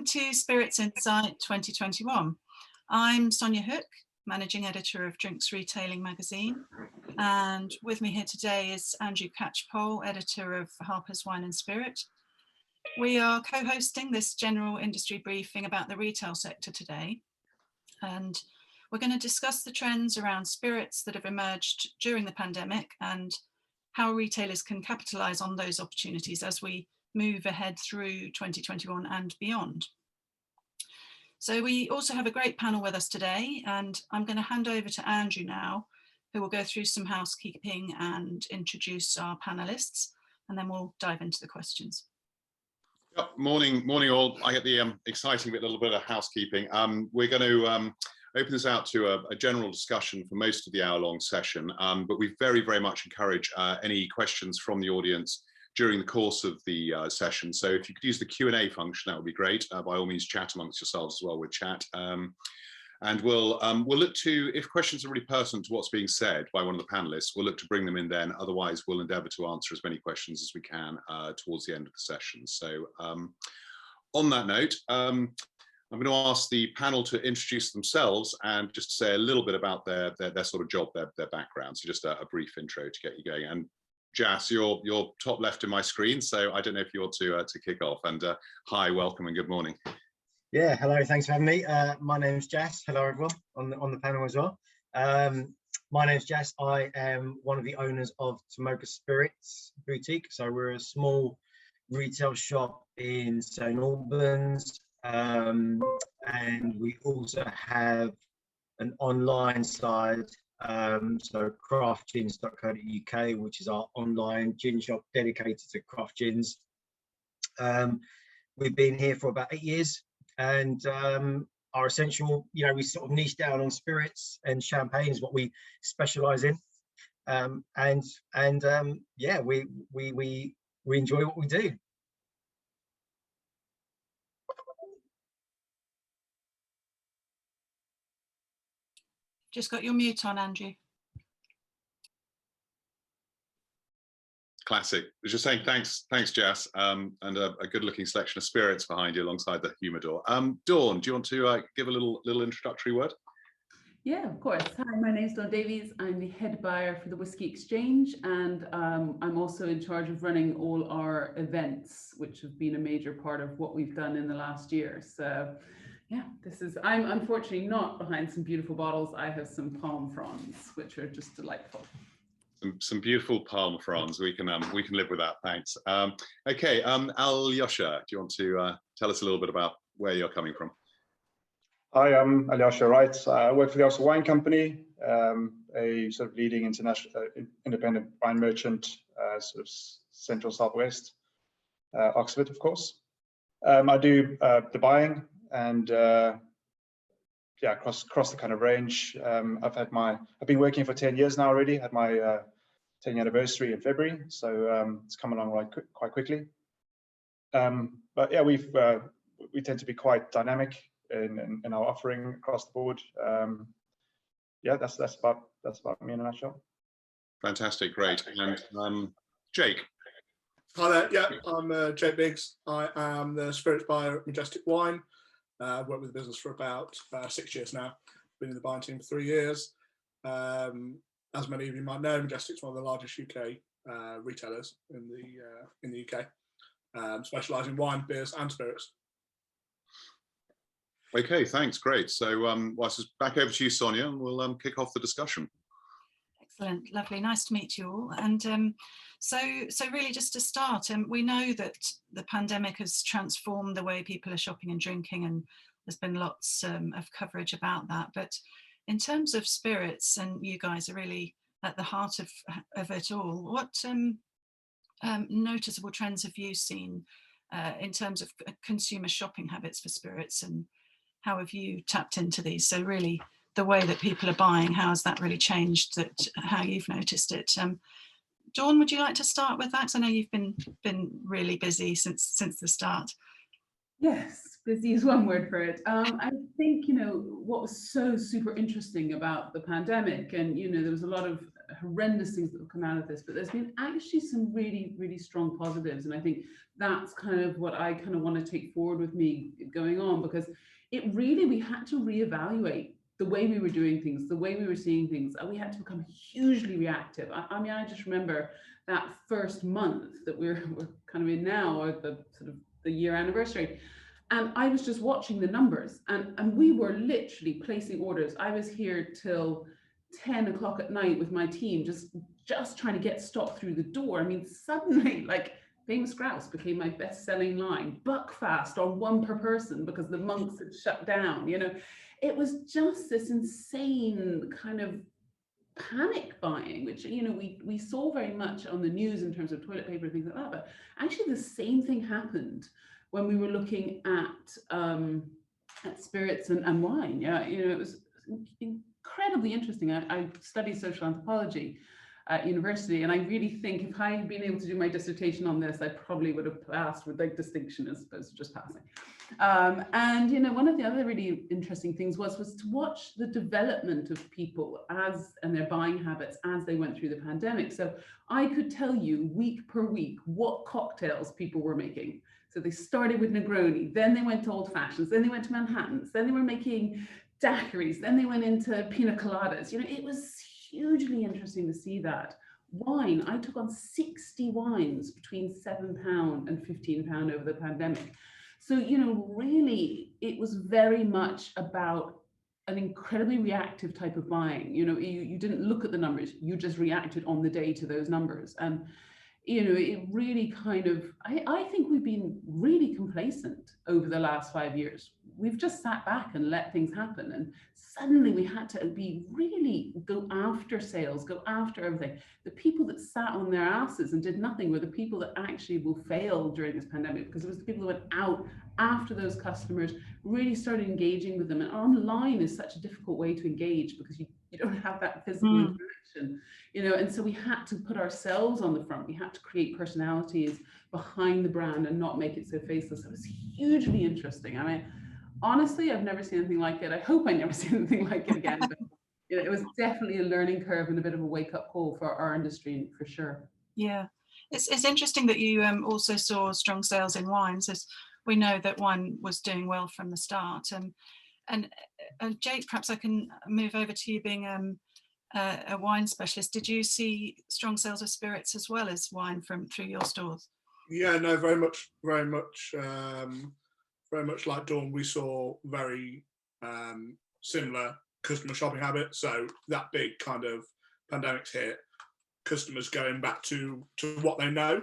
welcome to Spirits Insight 2021. I'm Sonya Hook, Managing Editor of Drinks Retailing magazine, and with me here today is Andrew Catchpole, Editor of Harpers Wine and Spirit. We are co-hosting this general industry briefing about the retail sector today, and we're going to discuss the trends around spirits that have emerged during the pandemic and how retailers can capitalise on those opportunities as we move ahead through 2021 and beyond. So we also have a great panel with us today, and I'm going to hand over to Andrew now, who will go through some housekeeping and introduce our panelists, and then we'll dive into the questions. Yep, morning all. I get the exciting bit, a little bit of housekeeping. We're going to open this out to a general discussion for most of the hour-long session, but we very much encourage any questions from the audience during the course of the session. So if you could use the Q&A function, that would be great. By all means, chat amongst yourselves as well with chat. And we'll look to, if questions are really pertinent to what's being said by one of the panelists, we'll look to bring them in then. Otherwise, we'll endeavour to answer as many questions as we can towards the end of the session. So on that note, I'm going to ask the panel to introduce themselves and just say a little bit about their sort of job, their background. So just a brief intro to get you going. And Jass, you're top left in my screen, so I don't know if you want to kick off. And hi, welcome and good morning. Yeah, hello, thanks for having me. My name's Jass. Hello everyone on the panel as well. My name's Jass. I am one of the owners of Tomoka Spirits Boutique. So we're a small retail shop in St Albans, and we also have an online side. So craftgins.co.uk, which is our online gin shop dedicated to craft gins. We've been here for about 8 years, and our essential, we sort of niche down on spirits, and champagne is what we specialize in. Yeah, we enjoy what we do. Just got your mute on, Andrew. Classic. I was just saying thanks Jass, and a good-looking selection of spirits behind you alongside the humidor. Dawn, do you want to give a little introductory word? Yeah, of course. Hi, my name is Davies. I'm the head buyer for the Whisky Exchange, and I'm also in charge of running all our events, which have been a major part of what we've done in the last year. So yeah, I'm unfortunately not behind some beautiful bottles. I have some palm fronds, which are just delightful. Some beautiful palm fronds. We can live with that. Thanks. Okay, Ajoscha, do you want to tell us a little bit about where you're coming from? Hi, I'm Ajoscha Wright. I work for the Ajoscha Wine Company, a sort of leading international independent wine merchant, sort of central southwest, Oxford, of course. I do the buying and yeah, across the kind of range. I've been working for 10 years now already. Had my 10th anniversary in February, so it's come along quite quickly. But yeah, we tend to be quite dynamic in our offering across the board. Yeah, that's about me in a nutshell. Fantastic, great. And Jake. Hi there. Yeah, I'm Jake Biggs. I am the spirits buyer at Majestic Wine. I've worked with the business for about 6 years now. Been in the buying team for 3 years. As many of you might know, Majestic's one of the largest UK retailers in the UK, specialising in wine, beers, and spirits. Okay, thanks, great. So, back over to you, Sonya, and we'll kick off the discussion. Excellent, lovely, nice to meet you all. And so really just to start, we know that the pandemic has transformed the way people are shopping and drinking, and there's been lots of coverage about that. But in terms of spirits, and you guys are really at the heart of it all, what noticeable trends have you seen in terms of consumer shopping habits for spirits, and how have you tapped into these? So really the way that people are buying, how has that really changed, how you've noticed it? Dawn, would you like to start with that? 'Cause I know you've been really busy since the start. Yes, busy is one word for it. I think, what was so super interesting about the pandemic, and, there was a lot of horrendous things that have come out of this, but there's been actually some really, really strong positives. And I think that's kind of what I kind of want to take forward with me going on, because it really, we had to reevaluate the way we were doing things, the way we were seeing things, and we had to become hugely reactive. I mean, I just remember that first month that we're kind of in now, or the sort of the year anniversary. And I was just watching the numbers, and we were literally placing orders. I was here till 10 o'clock at night with my team, just trying to get stock through the door. I mean, suddenly, like, Famous Grouse became my best-selling line. Buckfast on 1 per person because the monks had shut down. You know, it was just this insane kind of panic buying, which, you know, we saw very much on the news in terms of toilet paper and things like that. But actually, the same thing happened when we were looking at spirits and wine. Yeah, you know, it was incredibly interesting. I studied social anthropology at university, and I really think if I had been able to do my dissertation on this, I probably would have passed with like distinction as opposed to just passing. And you know, one of the other really interesting things was to watch the development of people and their buying habits as they went through the pandemic. So I could tell you week per week what cocktails people were making. So they started with Negroni, then they went to old fashions, then they went to Manhattans, then they were making daiquiris, then they went into pina coladas. You know, it was hugely interesting to see that. Wine, I took on 60 wines between £7 and £15 over the pandemic. So, you know, really, it was very much about an incredibly reactive type of buying. You know, you didn't look at the numbers, you just reacted on the day to those numbers. And, you know, it really kind of, I think we've been really complacent over the last 5 years. We've just sat back and let things happen. And suddenly we had to really go after sales, go after everything. The people that sat on their asses and did nothing were the people that actually will fail during this pandemic, because it was the people that went out after those customers, really started engaging with them. And online is such a difficult way to engage because you don't have that physical interaction, you know, and so we had to put ourselves on the front. We had to create personalities behind the brand and not make it so faceless. It was hugely interesting. I mean, honestly, I've never seen anything like it. I hope I never see anything like it again. But you know, it was definitely a learning curve and a bit of a wake-up call for our industry, for sure. Yeah, it's interesting that you also saw strong sales in wines, as we know that wine was doing well from the start. And Jake, perhaps I can move over to you being a wine specialist. Did you see strong sales of spirits as well as wine through your stores? Yeah, no, very much like Dawn. We saw very similar customer shopping habits. So that big kind of pandemic's hit, customers going back to what they know,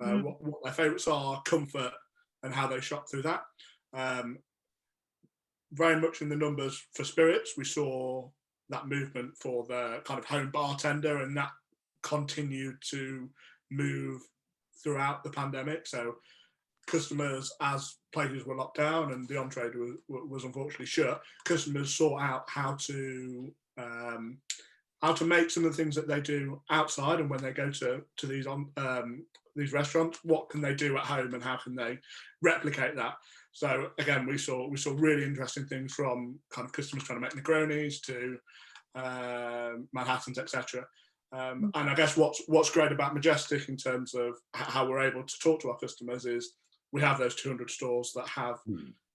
what their favourites are, comfort, and how they shop through that. Very much in the numbers for spirits, we saw that movement for the kind of home bartender, and that continued to move throughout the pandemic. So customers, as places were locked down and the on-trade was unfortunately shut, customers sought out how to make some of the things that they do outside, and when they go to these restaurants, what can they do at home and how can they replicate that? So again, we saw really interesting things, from kind of customers trying to make Negronis to Manhattans, etc. And I guess what's great about Majestic in terms of how we're able to talk to our customers is we have those 200 stores that have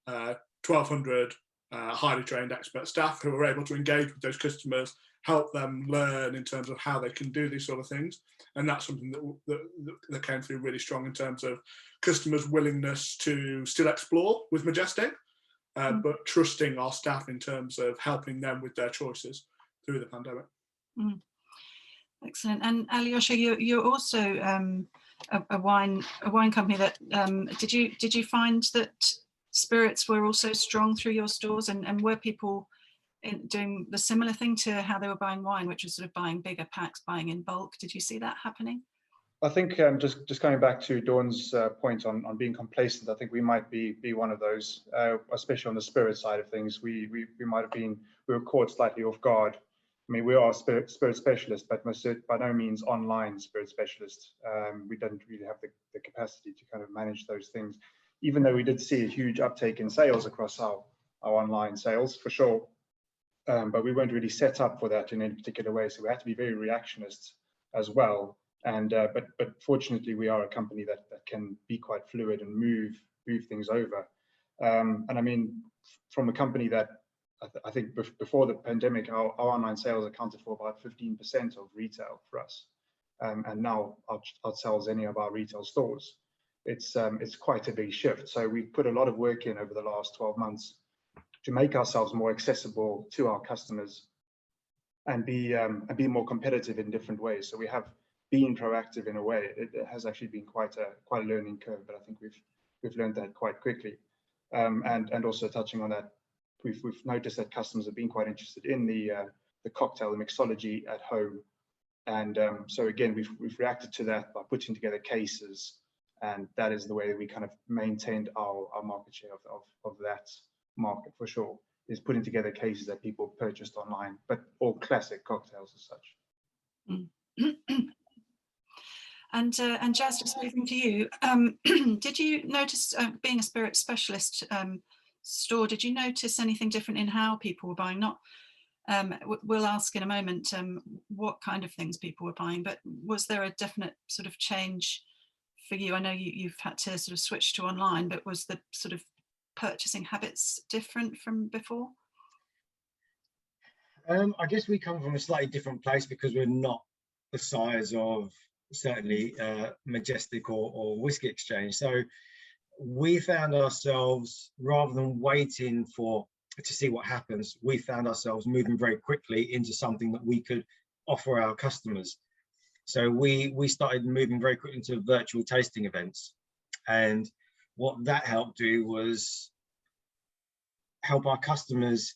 1,200 highly trained expert staff who are able to engage with those customers, help them learn in terms of how they can do these sort of things. And that's something that came through really strong in terms of customers' willingness to still explore with Majestic, but trusting our staff in terms of helping them with their choices through the pandemic. Excellent. And Ajoscha, you're also a wine company that did you find that spirits were also strong through your stores, and were people doing the similar thing to how they were buying wine, which was sort of buying bigger packs, buying in bulk? Did you see that happening? I think just coming back to Dawn's point on being complacent, I think we might be one of those, especially on the spirit side of things. We were caught slightly off guard. I mean, we are spirit specialists, but by no means online spirit specialists. We didn't really have the capacity to kind of manage those things, even though we did see a huge uptake in sales across our online sales, for sure. but we weren't really set up for that in any particular way. So we had to be very reactionist as well. And but fortunately, we are a company that can be quite fluid and move things over. And I mean, from a company that I think before the pandemic, our online sales accounted for about 15% of retail for us, and now outsells any of our retail stores. It's quite a big shift. So we put a lot of work in over the last 12 months to make ourselves more accessible to our customers and be more competitive in different ways. So we have been proactive in a way. It has actually been quite a learning curve, but I think we've learned that quite quickly. And also touching on that, we've noticed that customers have been quite interested in the cocktail, the mixology at home. And so again, we've reacted to that by putting together cases, and that is the way that we kind of maintained our market share of that market for sure, is putting together cases that people purchased online, but all classic cocktails as such. And Jass, just moving to you, did you notice, being a spirit specialist store, did you notice anything different in how people were buying? Not, we'll ask in a moment what kind of things people were buying, but was there a definite sort of change for you? I know you've had to sort of switch to online, but was the sort of purchasing habits different from before? I guess we come from a slightly different place because we're not the size of certainly Majestic or Whisky Exchange. So we found ourselves, rather than waiting to see what happens, we found ourselves moving very quickly into something that we could offer our customers. So we started moving very quickly into virtual tasting events, and what that helped do was help our customers,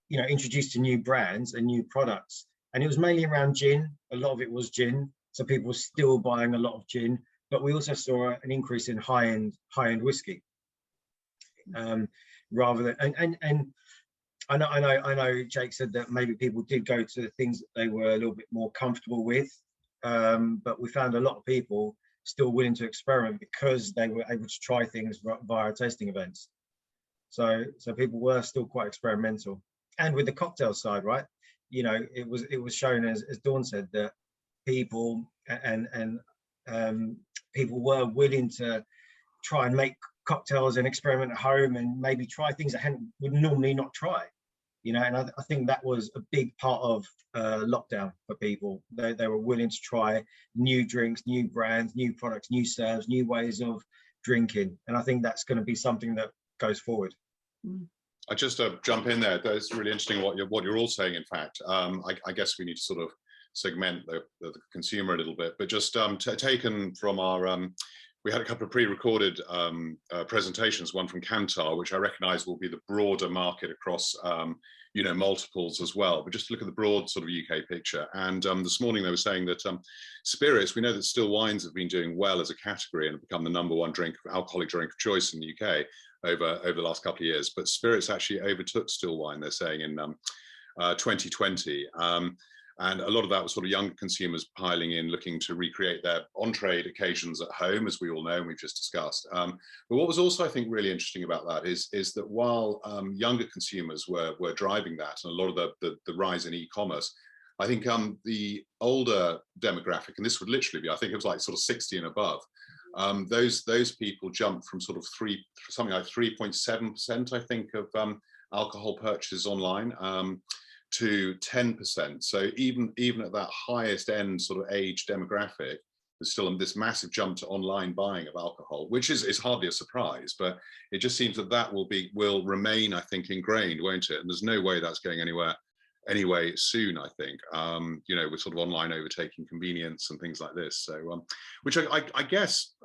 you know, introduce to new brands and new products. And it was mainly around gin. A lot of it was gin. So people were still buying a lot of gin, but we also saw an increase in high-end whiskey. Rather than, and I know Jake said that maybe people did go to the things that they were a little bit more comfortable with, but we found a lot of people still willing to experiment because they were able to try things via tasting events. So people were still quite experimental. And with the cocktail side, right? You know, it was shown, as Dawn said, that people people were willing to try and make cocktails and experiment at home and maybe try things that would normally not try, you know. And I think that was a big part of lockdown for people. They were willing to try new drinks, new brands, new products, new serves, new ways of drinking. And I think that's going to be something that goes forward. I just jump in there. That's really interesting what you're all saying. In fact, I guess we need to sort of segment the consumer a little bit, but just taken from our we had a couple of pre-recorded presentations, one from Kantar, which I recognize will be the broader market across you know, multiples as well, but just to look at the broad sort of UK picture. And this morning they were saying that spirits, we know that still wines have been doing well as a category and have become the #1 alcoholic drink of choice in the UK over the last couple of years, but spirits actually overtook still wine, they're saying, in 2020. And a lot of that was sort of younger consumers piling in, looking to recreate their on-trade occasions at home, as we all know, and we've just discussed. But what was also, I think, really interesting about that is that while younger consumers were driving that, and a lot of the rise in e-commerce, I think the older demographic, and this would literally be, I think it was like sort of 60 and above, those people jumped from sort of something like 3.7%, I think, of alcohol purchases online, to 10%. So even at that highest end sort of age demographic, there's still this massive jump to online buying of alcohol, which is hardly a surprise, but it just seems that will remain, I think, ingrained, won't it? And there's no way that's going anyway soon, I think, you know, with sort of online overtaking convenience and things like this. So, which I guess,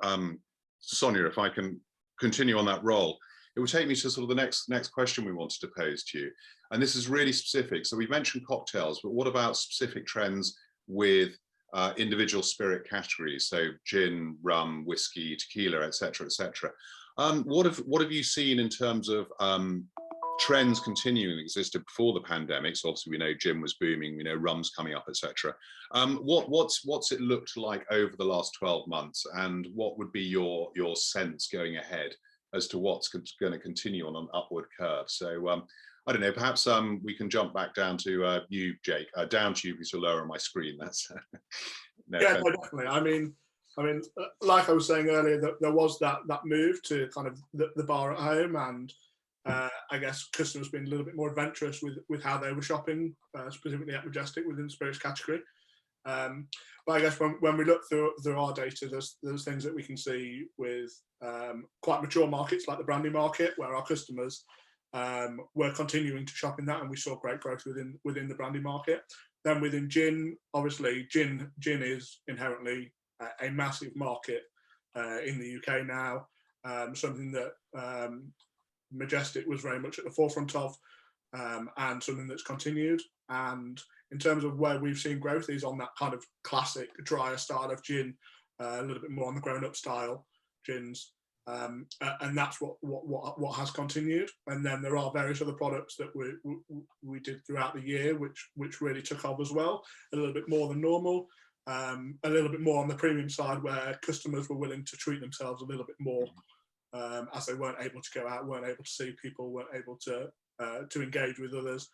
Sonya, if I can continue on that role, it would take me to sort of the next question we wanted to pose to you. And this is really specific. So we've mentioned cocktails, but what about specific trends with individual spirit categories? So gin, rum, whiskey, tequila, et cetera, et cetera. What have you seen in terms of trends continuing that existed before the pandemic? So obviously we know gin was booming, we know rum's coming up, et cetera. What's it looked like over the last 12 months? And what would be your sense going ahead as to what's going to continue on an upward curve? So I don't know, perhaps we can jump back down to you, Jake, down to you because you're lower on my screen. That's no, yeah, no, definitely. I mean, like I was saying earlier, that there was that move to kind of the bar at home, and I guess customers being a little bit more adventurous with how they were shopping, specifically at Majestic within the spirits category. But I guess when we look through our data, there's things that we can see with quite mature markets like the brandy market, where our customers were continuing to shop in that, and we saw great growth within the brandy market. Then within gin, obviously gin is inherently a massive market in the UK now, something that Majestic was very much at the forefront of, and something that's continued. And in terms of where we've seen growth is on that kind of classic drier style of gin, a little bit more on the grown-up style gins, and that's what has continued. And then there are various other products that we did throughout the year, which really took off as well, a little bit more than normal, a little bit more on the premium side, where customers were willing to treat themselves a little bit more, as they weren't able to go out, weren't able to see people, weren't able to engage with others.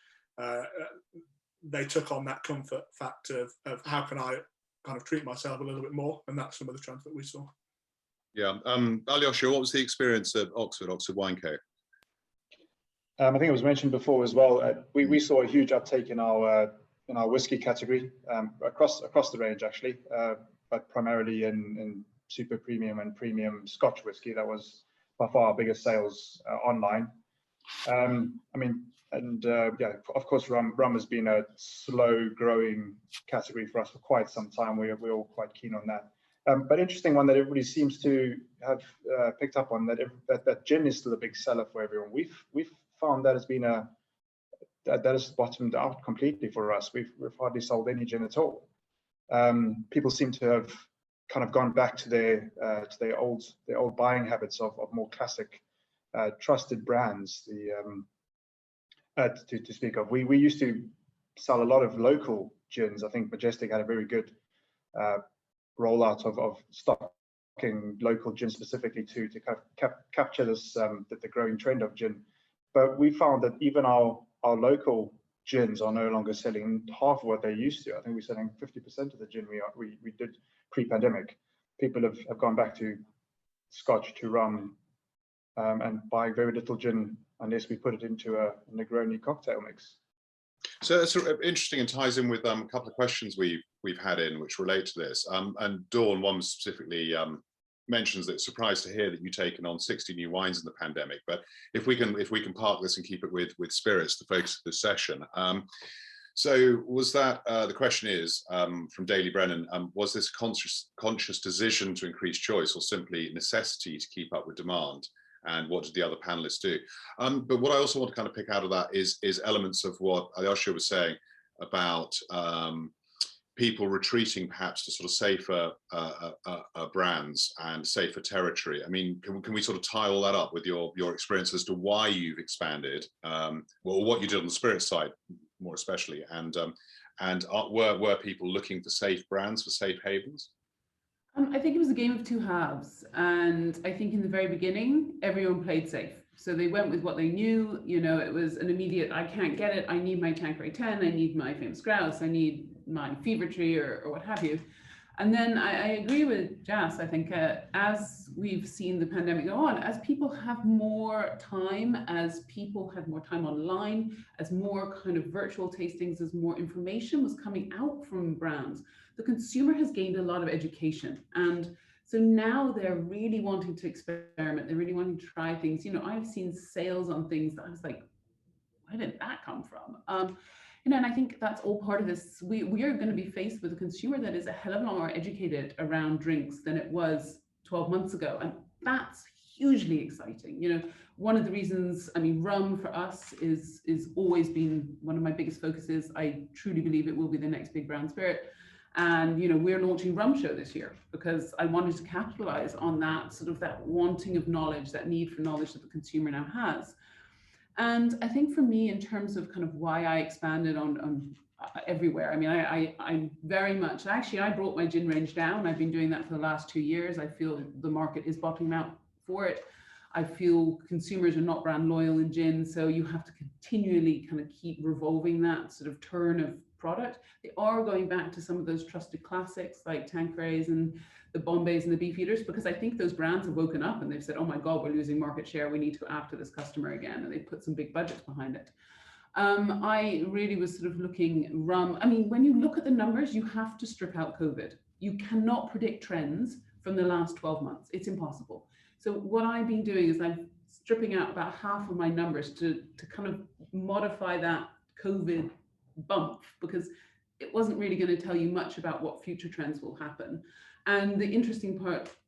They took on that comfort factor of how can I kind of treat myself a little bit more, and that's some of the trends that we saw. Yeah, Ajoscha, what was the experience at Oxford Wine Co? I think it was mentioned before as well. We saw a huge uptake in our whiskey category across the range actually, but primarily in super premium and premium Scotch whiskey. That was by far our biggest sales online. Yeah, of course, rum has been a slow growing category for us for quite some time. We're all quite keen on that. But interesting one that everybody seems to have picked up on, that gin is still a big seller for everyone. We've found that has been that has bottomed out completely for us. We've hardly sold any gin at all. People seem to have kind of gone back to their old buying habits of more classic, trusted brands. To speak of, we used to sell a lot of local gins. I think Majestic had a very good rollout of stocking local gin specifically to kind of capture this the growing trend of gin. But we found that even our local gins are no longer selling half of what they used to. I think we're selling 50% of the gin we did pre-pandemic. People have gone back to Scotch, to rum, and buying very little gin unless we put it into a Negroni cocktail mix. So that's interesting and ties in with a couple of questions we've had in which relate to this. And Dawn, one specifically mentions that it's surprised to hear that you've taken on 60 new wines in the pandemic. But if we can park this and keep it with spirits, the focus of this session. So was that the question is from Daily Brennan? Was this a conscious decision to increase choice, or simply necessity to keep up with demand? And what did the other panelists do? But what I also want to kind of pick out of that is elements of what Ajoscha was saying about people retreating perhaps to sort of safer brands and safer territory. I mean, can we sort of tie all that up with your experience as to why you've expanded, well, what you did on the spirit side more especially, and were people looking for safe brands, for safe havens? I think it was a game of two halves, and I think in the very beginning everyone played safe, so they went with what they knew. You know, it was an immediate, I can't get it, I need my Tanqueray 10, I need my famous grouse, I need my fever tree, or what have you. And then I agree with Jass. I think as we've seen the pandemic go on, as people have more time, as people had more time online, as more kind of virtual tastings, as more information was coming out from brands, the consumer has gained a lot of education. And so now they're really wanting to experiment. They're really wanting to try things. You know, I've seen sales on things that I was like, where did that come from? You know, and I think that's all part of this. We are going to be faced with a consumer that is a hell of a lot more educated around drinks than it was 12 months ago. And that's hugely exciting. You know, one of the reasons, I mean, rum for us is always been one of my biggest focuses. I truly believe it will be the next big brown spirit. And, you know, we're launching Rum Show this year because I wanted to capitalize on that sort of that wanting of knowledge, that need for knowledge that the consumer now has. And I think for me, in terms of kind of why I expanded on everywhere, I mean, I'm very much, actually, I brought my gin range down. I've been doing that for the last 2 years. I feel the market is bottoming out for it. I feel consumers are not brand loyal in gin, so you have to continually kind of keep revolving that sort of turn of product. They are going back to some of those trusted classics like Tanquerays and the Bombays and the Beefeaters, because I think those brands have woken up and they've said, oh my God, we're losing market share. We need to go after this customer again. And they put some big budgets behind it. I really was sort of looking rum. I mean, when you look at the numbers, you have to strip out COVID. You cannot predict trends from the last 12 months. It's impossible. So what I've been doing is I'm stripping out about half of my numbers to kind of modify that COVID bump, because it wasn't really going to tell you much about what future trends will happen. And the interesting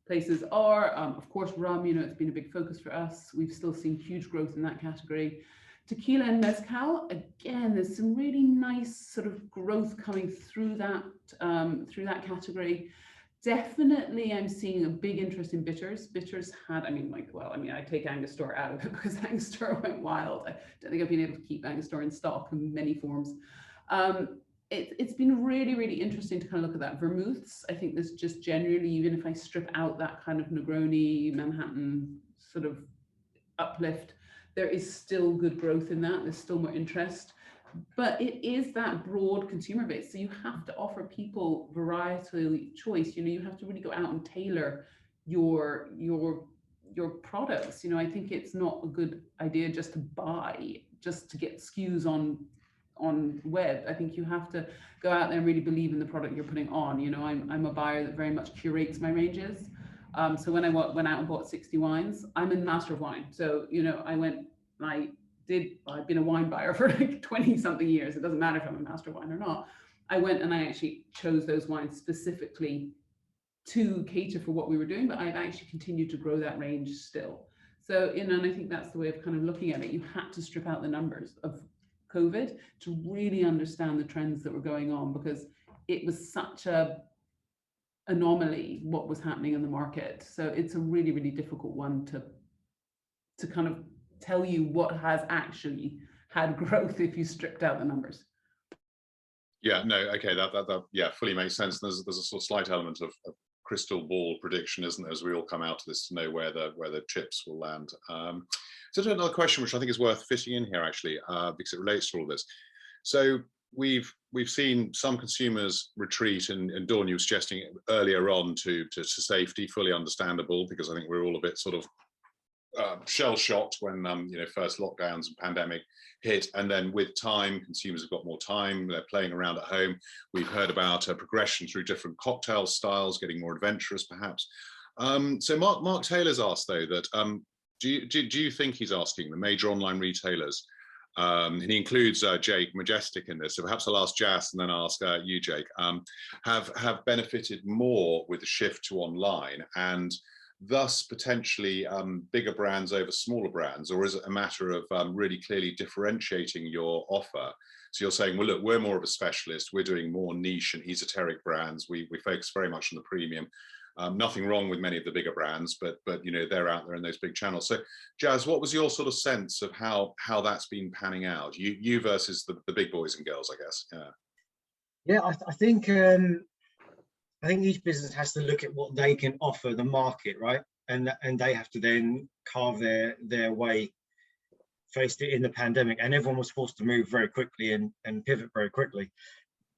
places are, of course, rum. You know, it's been a big focus for us. We've still seen huge growth in that category. Tequila and mezcal, again, there's some really nice sort of growth coming through that category. Definitely, I'm seeing a big interest in bitters. Bitters had, I take Angostura out of it because Angostura went wild. I don't think I've been able to keep Angostura in stock in many forms. It's been really, really interesting to kind of look at that. Vermouths, I think there's just generally, even if I strip out that kind of Negroni, Manhattan sort of uplift, there is still good growth in that. There's still more interest. But it is that broad consumer base. So you have to offer people varietal choice. You know, you have to really go out and tailor your products. You know, I think it's not a good idea just to buy, just to get SKUs on web. I think you have to go out there and really believe in the product you're putting on. You know, I'm a buyer that very much curates my ranges. So when I went out and bought 60 wines, I'm a master of wine. So, you know, I've been a wine buyer for like 20 something years. It doesn't matter if I'm a master of wine or not. I went and I actually chose those wines specifically to cater for what we were doing, but I've actually continued to grow that range still. So, you know, and I think that's the way of kind of looking at it. You had to strip out the numbers of COVID to really understand the trends that were going on, because it was such a anomaly what was happening in the market. So it's a really, really difficult one to kind of tell you what has actually had growth if you stripped out the numbers. Yeah, no, okay, that yeah, fully makes sense. There's a sort of slight element of crystal ball prediction, isn't there, as we all come out of this, to know where the chips will land. So another question which I think is worth fitting in here, actually, because it relates to all this. So we've seen some consumers retreat, and Dawn, you were suggesting earlier on to safety, fully understandable, because I think we're all a bit sort of shell-shocked when you know, first lockdowns and pandemic hit, and then with time consumers have got more time, they're playing around at home. We've heard about a progression through different cocktail styles, getting more adventurous perhaps. So Mark Taylor's asked though that do you think, he's asking the major online retailers, and he includes Jake Majestic in this, so perhaps I'll ask Jass and then ask you, Jake, have benefited more with the shift to online, and thus potentially bigger brands over smaller brands, or is it a matter of really clearly differentiating your offer? So you're saying, well, look, we're more of a specialist, we're doing more niche and esoteric brands, we focus very much on the premium. Nothing wrong with many of the bigger brands, but you know, they're out there in those big channels. So Jazz, what was your sort of sense of how that's been panning out, you versus the big boys and girls, I guess? Yeah, I think each business has to look at what they can offer the market, right? And they have to then carve their way. Faced it in the pandemic, and everyone was forced to move very quickly and pivot very quickly.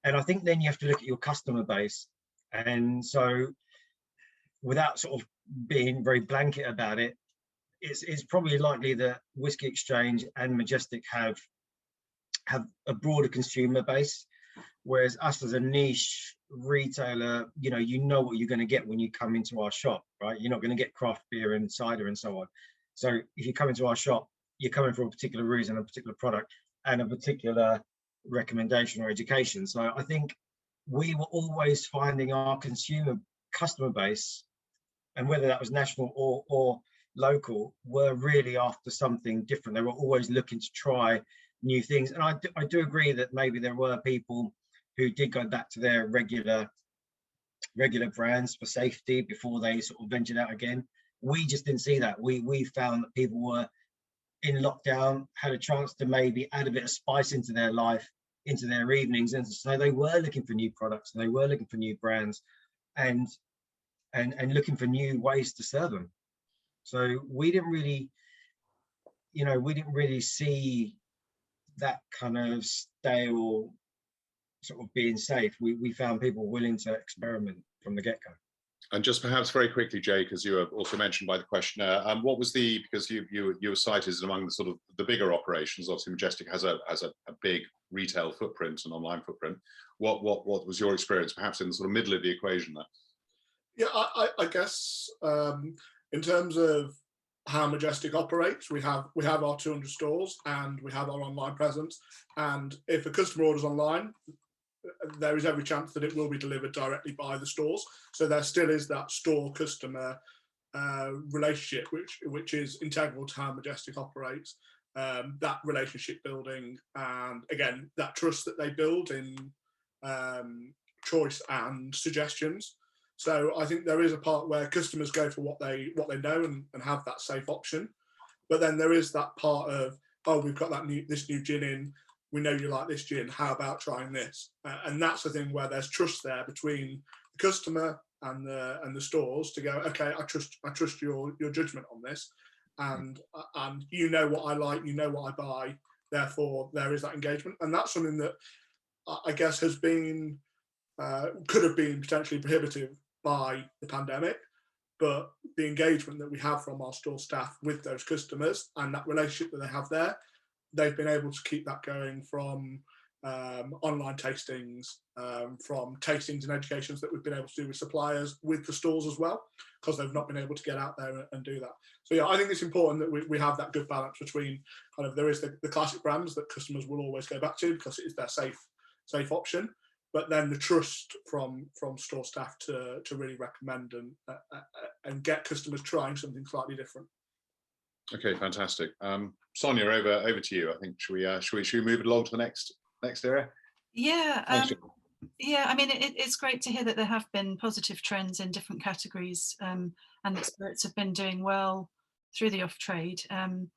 And I think then you have to look at your customer base. And so, without sort of being very blanket about it, it's probably likely that Whisky Exchange and Majestic have a broader consumer base, whereas us as a niche retailer, you know what you're going to get when you come into our shop, right? You're not going to get craft beer and cider and so on. So if you come into our shop, you're coming for a particular reason, a particular product, and a particular recommendation or education. So I think we were always finding our customer base, and whether that was national or local, were really after something different. They were always looking to try new things. And I do agree that maybe there were people who did go back to their regular brands for safety before they sort of ventured out again. We just didn't see that. We found that people were in lockdown, had a chance to maybe add a bit of spice into their life, into their evenings, and so they were looking for new products, and they were looking for new brands, and looking for new ways to serve them. So we didn't really, we didn't really see that kind of stale sort of being safe. We found people willing to experiment from the get-go. And just perhaps very quickly, Jay, because you were also mentioned by the questioner, what was because you were cited as among the sort of the bigger operations. Obviously, Majestic has a big retail footprint and online footprint. What was your experience, perhaps in the sort of middle of the equation there? Yeah, I guess in terms of how Majestic operates, we have our 200 stores and we have our online presence. And if a customer orders online, there is every chance that it will be delivered directly by the stores. So there still is that store customer relationship, which is integral to how Majestic operates. That relationship building, and again, that trust that they build in choice and suggestions. So I think there is a part where customers go for what they know and have that safe option. But then there is that part of, oh, we've got this new gin in. We know you like this gin. How about trying this? And that's the thing where there's trust there between the customer and the stores to go, okay, I trust your judgment on this, and you know what I like, you know what I buy. Therefore, there is that engagement, and that's something that I guess has been could have been potentially prohibitive by the pandemic, but the engagement that we have from our store staff with those customers and that relationship that they have there, they've been able to keep that going from online tastings, from tastings and educations that we've been able to do with suppliers, with the stores as well, because they've not been able to get out there and do that. So yeah, I think it's important that we have that good balance between kind of, there is the classic brands that customers will always go back to because it is their safe option, but then the trust from store staff to really recommend and get customers trying something slightly different. Okay, fantastic. Sonya, over to you. I think should we move it along to the next area? Yeah, yeah. I mean, it's great to hear that there have been positive trends in different categories, and that spirits have been doing well through the off trade. And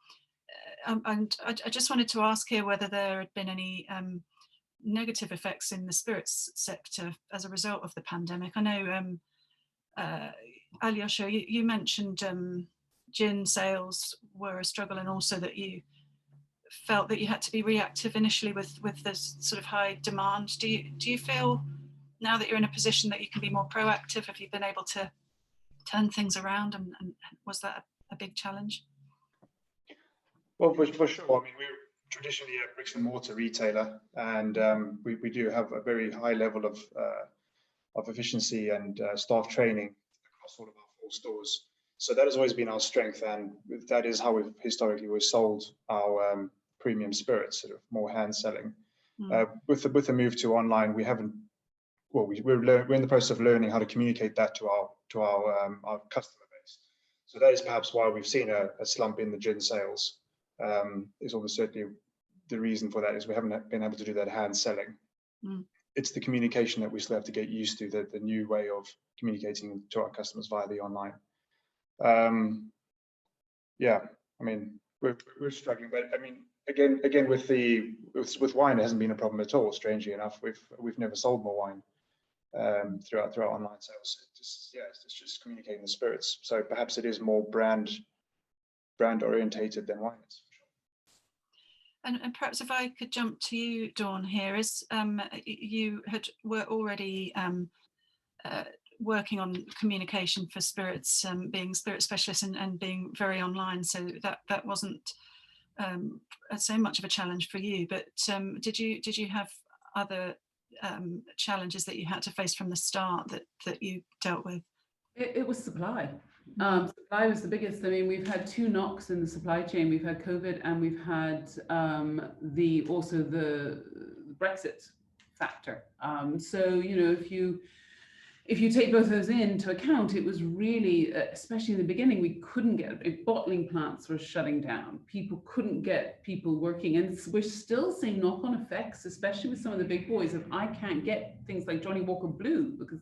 I just wanted to ask here whether there had been any negative effects in the spirits sector as a result of the pandemic. I know, Ajoscha, you mentioned gin sales were a struggle, and also that you felt that you had to be reactive initially with this sort of high demand. Do you feel now that you're in a position that you can be more proactive? Have you been able to turn things around, and was that a big challenge? Well, for sure. I mean, we're traditionally a bricks and mortar retailer, and we do have a very high level of efficiency and staff training across all of our 4 stores. So that has always been our strength, and that is how we've historically sold our premium spirits, sort of more hand selling. With the move to online, we haven't. Well, we're in the process of learning how to communicate that to our customer base. So that is perhaps why we've seen a slump in the gin sales. Is almost certainly the reason for that is we haven't been able to do that hand selling. It's the communication that we still have to get used to, the new way of communicating to our customers via the online. Yeah, I mean, we're struggling, but I mean, again with wine, it hasn't been a problem at all. Strangely enough, we've never sold more wine throughout online sales. It's just communicating the spirits. So perhaps it is more brand orientated than wine is. And perhaps if I could jump to you, Dawn, here, is you were already working on communication for spirits, being spirit specialists and being very online, so that wasn't so much of a challenge for you. But did you have other challenges that you had to face from the start that you dealt with? It was supply. Supply was the biggest. I mean, we've had 2 knocks in the supply chain. We've had COVID, and we've had also the Brexit factor. So you know, if you take both of those into account, it was really, especially in the beginning, we couldn't get, bottling plants were shutting down. People couldn't get people working, and we're still seeing knock-on effects, especially with some of the big boys. If I can't get things like Johnny Walker Blue because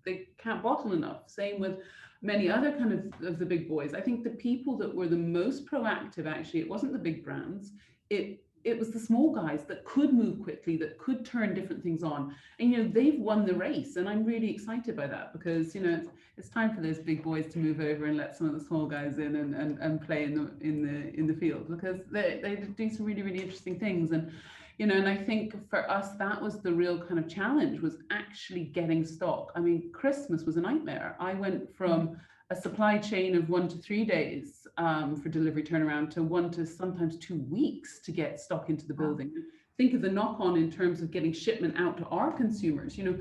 they can't bottle enough. Same with many other kind of the big boys. I think the people that were the most proactive, actually, it wasn't the big brands. It it was the small guys that could move quickly, that could turn different things on. And, you know, they've won the race. And I'm really excited by that because, you know, it's time for those big boys to move over and let some of the small guys in and play in the field, because they do some really, really interesting things. And, you know, and I think for us, that was the real kind of challenge, was actually getting stock. I mean, Christmas was a nightmare. I went from a supply chain of 1 to 3 days for delivery turnaround to 1 to sometimes 2 weeks to get stock into the building. Think of the knock-on in terms of getting shipment out to our consumers. You know,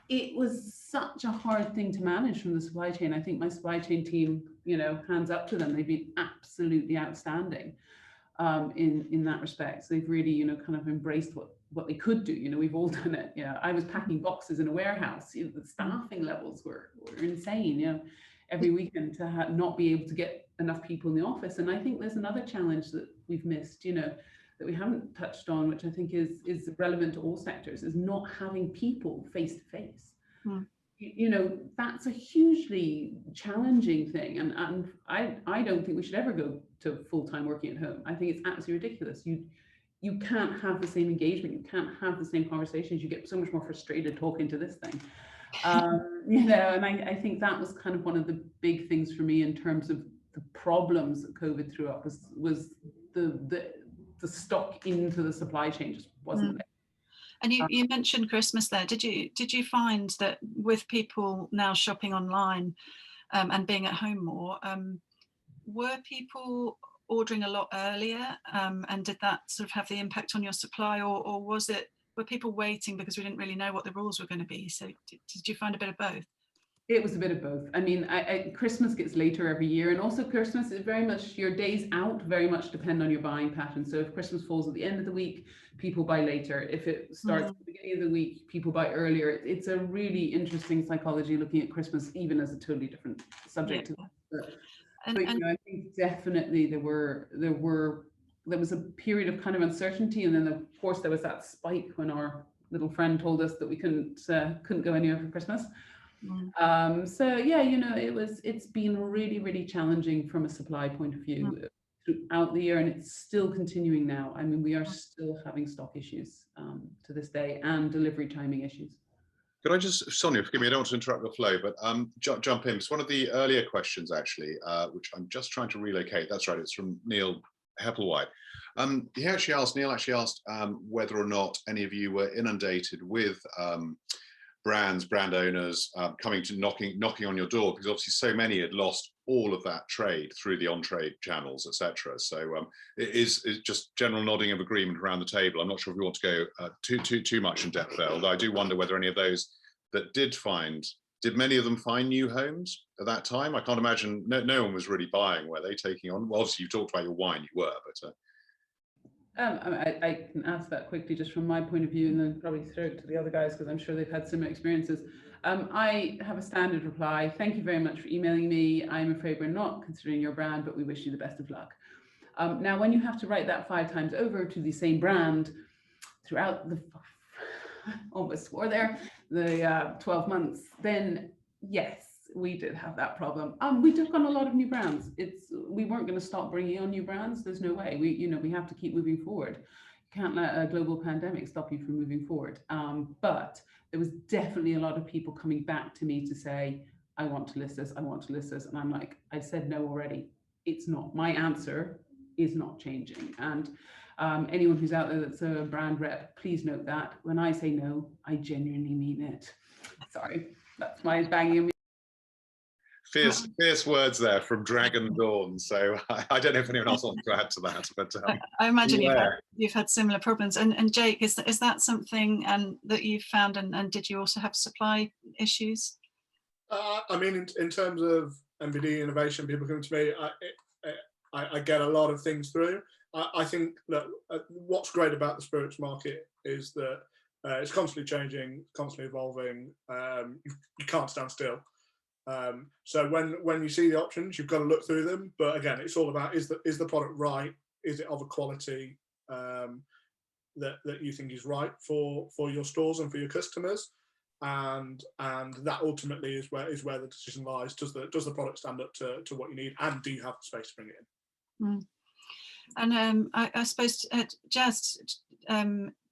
it was such a hard thing to manage from the supply chain. I think my supply chain team, you know, hands up to them. They've been absolutely outstanding in that respect. So they've really, you know, kind of embraced what they could do. You know, we've all done it. Yeah, I was packing boxes in a warehouse. You know, the staffing levels were insane. You know, every weekend to not be able to get enough people in the office. And I think there's another challenge that we've missed, you know, that we haven't touched on, which I think is relevant to all sectors, is not having people face to face. You know, that's a hugely challenging thing. And I don't think we should ever go to full-time working at home. I think it's absolutely ridiculous. You can't have the same engagement. You can't have the same conversations. You get so much more frustrated talking to this thing. You know, and I think that was kind of one of the big things for me in terms of the problems that COVID threw up, was the stock into the supply chain just wasn't there. And you mentioned Christmas there. Did you find that with people now shopping online and being at home more, were people ordering a lot earlier, and did that sort of have the impact on your supply, or were people waiting because we didn't really know what the rules were going to be? So did you find a bit of both? It was a bit of both. I mean, Christmas gets later every year, and also Christmas is very much, your days out very much depend on your buying pattern. So if Christmas falls at the end of the week, people buy later. If it starts at the beginning of the week, people buy earlier. It's a really interesting psychology looking at Christmas, even as a totally different subject. Yeah. But you know, I think definitely there was a period of kind of uncertainty, and then of course there was that spike when our little friend told us that we couldn't go anywhere for Christmas. So yeah, you know, it's been really, really challenging from a supply point of view throughout the year, and it's still continuing now. I mean, we are still having stock issues to this day, and delivery timing issues. Could I just, Sonia, forgive me, I don't want to interrupt the flow, but jump in. It's one of the earlier questions, actually, which I'm just trying to relocate. That's right, it's from Neil Hepplewhite. Neil actually asked whether or not any of you were inundated with brand owners coming to knocking on your door, because obviously so many had lost all of that trade through the on-trade channels, etc. So it is just general nodding of agreement around the table. I'm not sure if we want to go too much in depth there, although I do wonder whether any of those that did many of them find new homes at that time? I can't imagine, no one was really buying, were they, taking on? Well, obviously you talked about your wine, you were, but I can answer that quickly just from my point of view, and then probably throw it to the other guys, because I'm sure they've had similar experiences. I have a standard reply. Thank you very much for emailing me. I'm afraid we're not considering your brand, but we wish you the best of luck. Now, when you have to write that 5 times over to the same brand throughout the almost 12 months, then yes, we did have that problem. We took on a lot of new brands. We weren't going to stop bringing on new brands. There's no way. We have to keep moving forward. You can't let a global pandemic stop you from moving forward. But there was definitely a lot of people coming back to me to say, I want to list this, I want to list this. And I'm like, I said no already. It's not. My answer is not changing. And anyone who's out there that's a brand rep, please note that when I say no, I genuinely mean it. Sorry, that's my banging. Fierce words there from Dragon Dawn. So I don't know if anyone else wants to add to that, but I imagine you've had similar problems. And Jake, is that something that you've found? And did you also have supply issues? I mean, in terms of MBD innovation, people come to me. I get a lot of things through. I think that what's great about the spirits market is that it's constantly changing, constantly evolving. You can't stand still. So when you see the options, you've got to look through them. But again, it's all about, is the product right? Is it of a quality that you think is right for your stores and for your customers? And that ultimately is where the decision lies. Does the product stand up to what you need, and do you have the space to bring it in? And I suppose, Jass,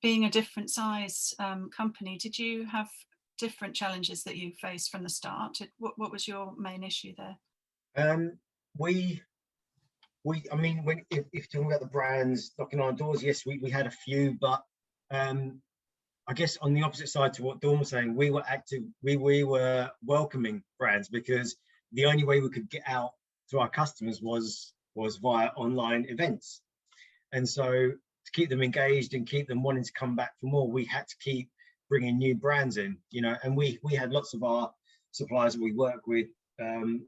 being a different size company, did you have different challenges that you faced from the start? What was your main issue there? I mean, if you're talking about the brands knocking on our doors, yes, we had a few, but I guess on the opposite side to what Dawn was saying, we were active, we were welcoming brands, because the only way we could get out to our customers was via online events. And so to keep them engaged and keep them wanting to come back for more, we had to keep bringing new brands in, you know, and we had lots of our suppliers that we work with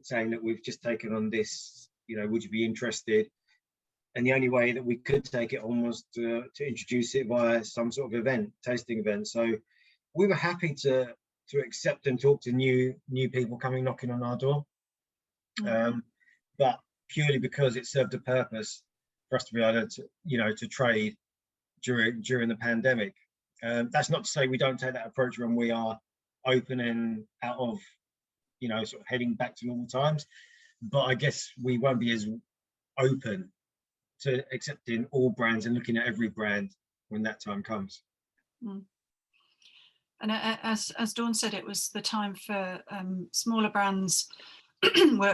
saying that we've just taken on this, you know, would you be interested? And the only way that we could take it on was to introduce it via some sort of event, tasting event. So we were happy to accept and talk to new people coming knocking on our door, but purely because it served a purpose for us to be able to, you know, to trade during the pandemic. That's not to say we don't take that approach when we are open and out of, you know, sort of heading back to normal times. But I guess we won't be as open to accepting all brands and looking at every brand when that time comes. And as Dawn said, it was the time for smaller brands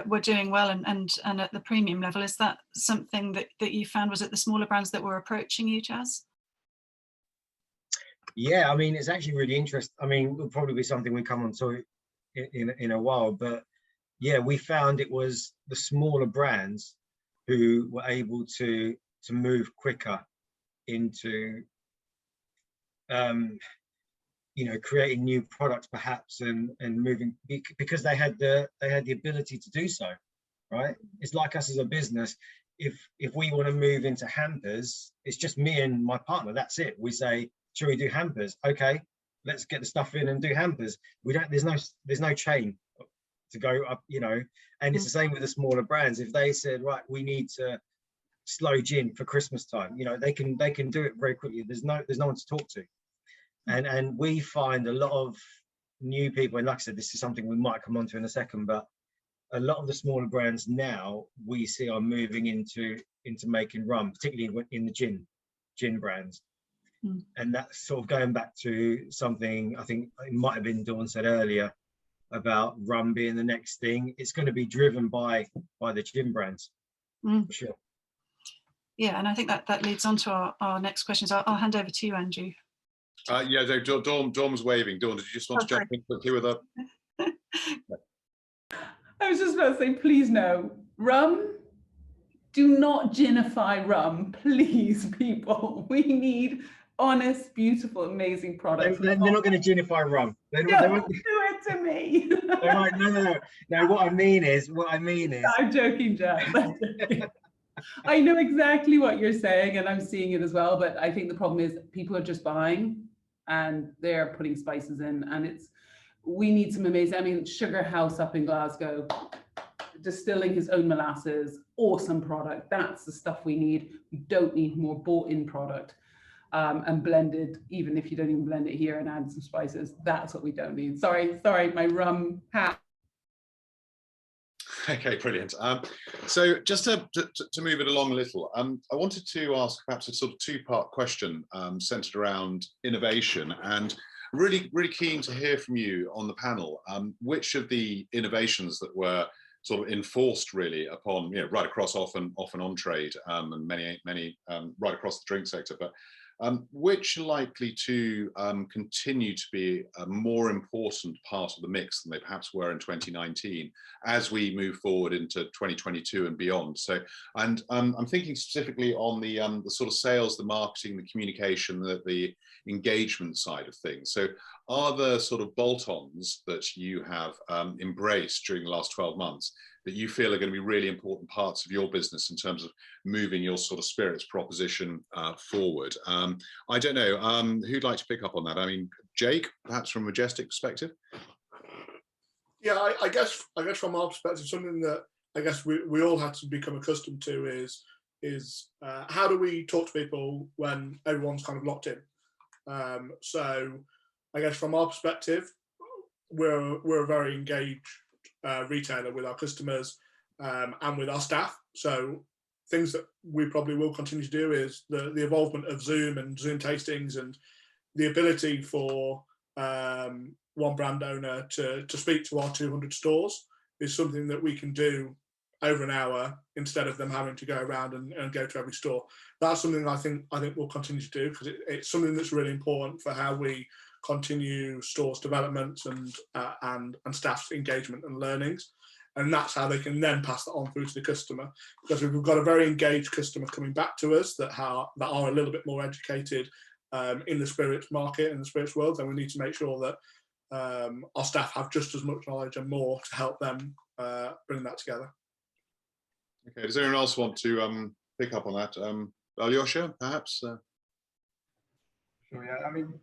were doing well and at the premium level. Is that something that you found? Was it the smaller brands that were approaching you, Jass? Yeah, I mean, it's actually really interesting. I mean, it'll probably be something we come on to in a while, but yeah, we found it was the smaller brands who were able to move quicker into you know, creating new products perhaps and moving, because they had the ability to do so, right? It's like us as a business. If we want to move into hampers, it's just me and my partner, that's it. We say, should we do hampers? Okay, let's get the stuff in and do hampers. We don't, there's no chain to go up, you know. And it's the same with the smaller brands. If they said, right, we need to slow gin for Christmas time, you know, they can do it very quickly. There's no one to talk to. And we find a lot of new people, and like I said, this is something we might come on to in a second, but a lot of the smaller brands now we see are moving into making rum, particularly in the gin brands. And that's sort of going back to something I think it might have been Dawn said earlier about rum being the next thing. It's going to be driven by the gin brands, for sure. Yeah, and I think that leads on to our next questions. I'll hand over to you, Andrew. Yeah, Dawn was waving. Dawn, did you just want to jump in quickly with that? I was just about to say, please no. Rum, do not ginify rum, please, people. We need honest, beautiful, amazing products. They're not going to ginify rum. They won't do it to me. Right, no. What I mean is. I'm joking, Jass. I'm joking. I know exactly what you're saying, and I'm seeing it as well. But I think the problem is people are just buying, and they're putting spices in, and we need some amazing. I mean, Sugar House up in Glasgow, distilling his own molasses, awesome product. That's the stuff we need. We don't need more bought-in product. And blended, even if you don't even blend it here and add some spices, that's what we don't need. Sorry, my rum hat. Okay, brilliant. So just to move it along a little, I wanted to ask perhaps a sort of two-part question centered around innovation, and really keen to hear from you on the panel. Which of the innovations that were sort of enforced really upon, you know, right across off and on trade and many right across the drink sector, but which are likely to continue to be a more important part of the mix than they perhaps were in 2019 as we move forward into 2022 and beyond. So, and I'm thinking specifically on the sort of sales, the marketing, the communication, the engagement side of things. So are there sort of bolt-ons that you have embraced during the last 12 months that you feel are going to be really important parts of your business in terms of moving your sort of spirits proposition forward? I don't know, who'd like to pick up on that? I mean, Jake, perhaps from a Majestic perspective? Yeah, I guess from our perspective, something that I guess we all had to become accustomed to is how do we talk to people when everyone's kind of locked in? So I guess from our perspective, we're a very engaged retailer with our customers and with our staff. So things that we probably will continue to do is the involvement of Zoom and Zoom tastings, and the ability for one brand owner to speak to our 200 stores is something that we can do over an hour instead of them having to go around and go to every store. That's something I think we'll continue to do, because it's something that's really important for how we continue stores development and staff's engagement and learnings. And that's how they can then pass that on through to the customer, because we've got a very engaged customer coming back to us that are a little bit more educated in the spirits market, in the spirits world. And we need to make sure that our staff have just as much knowledge and more to help them bring that together. Okay, does anyone else want to pick up on that? Ajoscha, perhaps? Sure, yeah. I mean,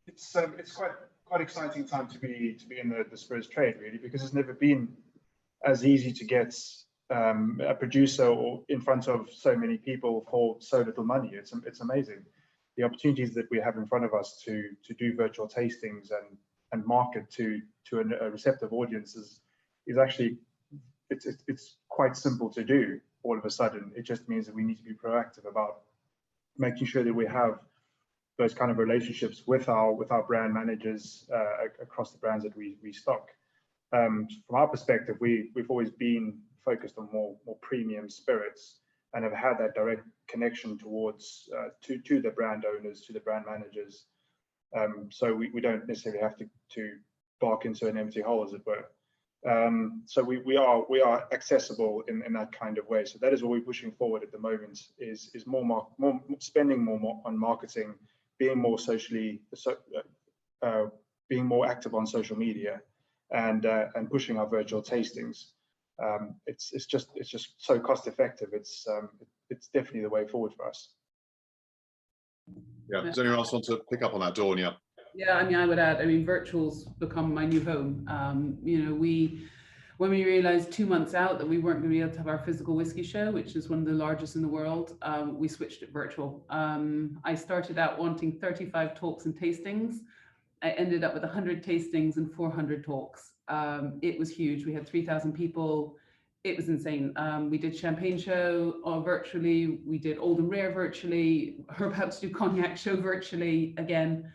it's quite exciting time to be in the spirits trade, really, because it's never been as easy to get a producer or in front of so many people for so little money. It's amazing the opportunities that we have in front of us to do virtual tastings and market to a receptive audience is actually it's quite simple to do. All of a sudden, it just means that we need to be proactive about making sure that we have those kind of relationships with our brand managers across the brands that we stock. From our perspective, we've always been focused on more premium spirits and have had that direct connection towards to the brand owners, to the brand managers. So we don't necessarily have to bark into an empty hole, as it were. So we are accessible in that kind of way. So that is what we're pushing forward at the moment: is more spending more on marketing, being more being more active on social media, and pushing our virtual tastings. It's just so cost effective. It's definitely the way forward for us. Yeah. Does anyone else want to pick up on that, Dawn? Yeah. Yeah, I mean, I would add, I mean, virtual's become my new home. You know, when we realized 2 months out that we weren't going to be able to have our physical whiskey show, which is one of the largest in the world, we switched it virtual. I started out wanting 35 talks and tastings. I ended up with 100 tastings and 400 talks. It was huge. We had 3,000 people. It was insane. We did champagne show virtually. We did old and rare virtually. We're about to do cognac show virtually again.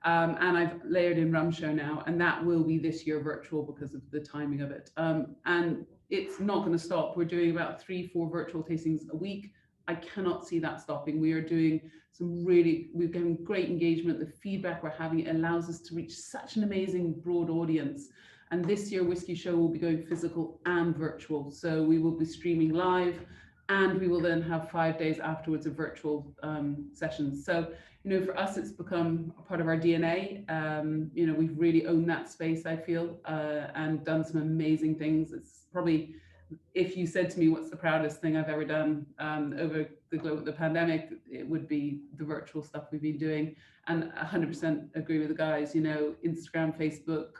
And I've layered in rum show now, and that will be this year virtual because of the timing of it. And it's not going to stop. We're doing about 3-4 virtual tastings a week. I cannot see that stopping. We are doing we're getting great engagement. The feedback we're having allows us to reach such an amazing broad audience. And this year Whisky Show will be going physical and virtual. So we will be streaming live, and we will then have 5 days afterwards of virtual sessions. So, you know, for us, it's become a part of our DNA. You know, we've really owned that space, I feel, and done some amazing things. It's probably, if you said to me, what's the proudest thing I've ever done over the pandemic, it would be the virtual stuff we've been doing. And 100% agree with the guys, you know, Instagram, Facebook,